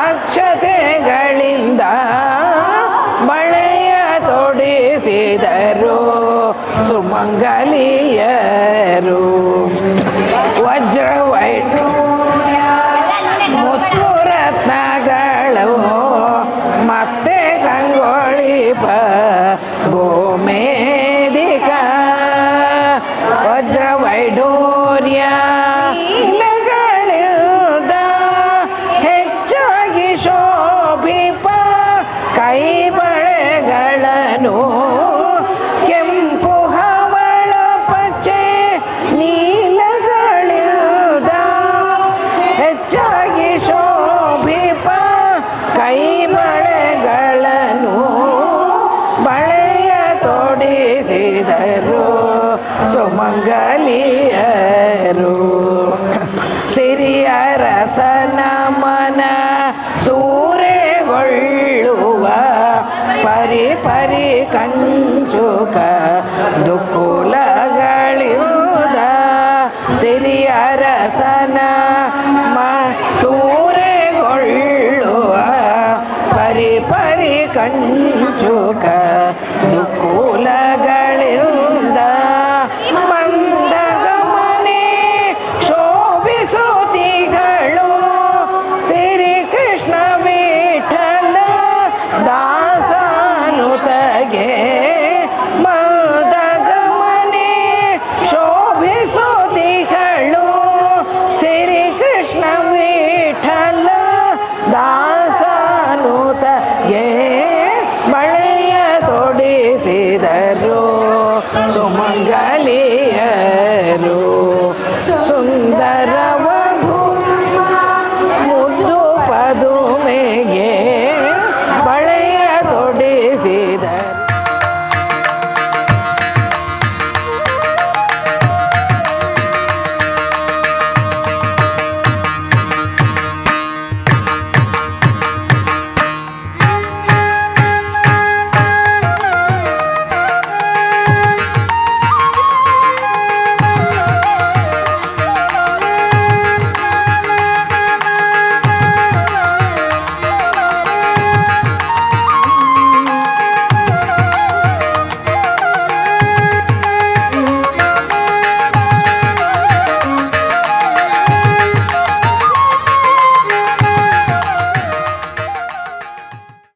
ಅಕ್ಷತೆಗಳಿಂದ ಬಳೆಯ ತೊಡಿಸಿದರು ಸುಮಂಗಲಿಯರು ವಜ್ರ ಮುತ್ತು ರತ್ನಗಳು ಮತ್ತೆ ಗಂಗೊಳಿಪ ಗೋಮೇದಿಕ ವಜ್ರ ವೈಡೂರ್ಯ ಇಲಗಳಿಂದ ಹೆಚ್ಚಾಗಿ ಶೋಭಿಪ ಕೈ ಬಳೆಗಳನ್ನು ಕೆಂಪು ಹವಳ ಪಚ್ಚೆ ನೀಲಗಳಿಂದ ಹೆಚ್ಚಾಗಿ ಶೋಭಿಪ ಕೈ ಬಳೆಗಳನ್ನು ಬಳೆಯ ತೊಡಿಸಿದರು ಸುಮಂಗಲಿಯರು ಸಿರಿಯ ರಸನ ಮನ ಸೂರೆಗೊಳ್ಳುವ ಪರಿ ಪರಿ ಕಂಚುಕ ದುಕ್ಕುಲಗಳಿಂದ ಸಿರಿಯ ರಸನ ಸೂರೆಗೊಳ್ಳುವ ಪರಿ ಪರಿ ಕಂಚುಕ ದುಕ್ಕುಲಗಳಿಂದ ಮಂದಗಮನೆ ಶೋಭಿಸುತಿಗಳು ಶ್ರೀ ಕೃಷ್ಣ ವಿಠಲ ದಾಸನುತಗೆ ಮಂದಗಮನೆ ಶೋಭಿಸುತಿಗಳು ಶ್ರೀ ಕೃಷ್ಣ ವಿಠಲ ದಾಸನುತಗೆ ಬಳೆಯ ತೊಡಿಸಿದರು ಸುಮಂಗಲಿಯರು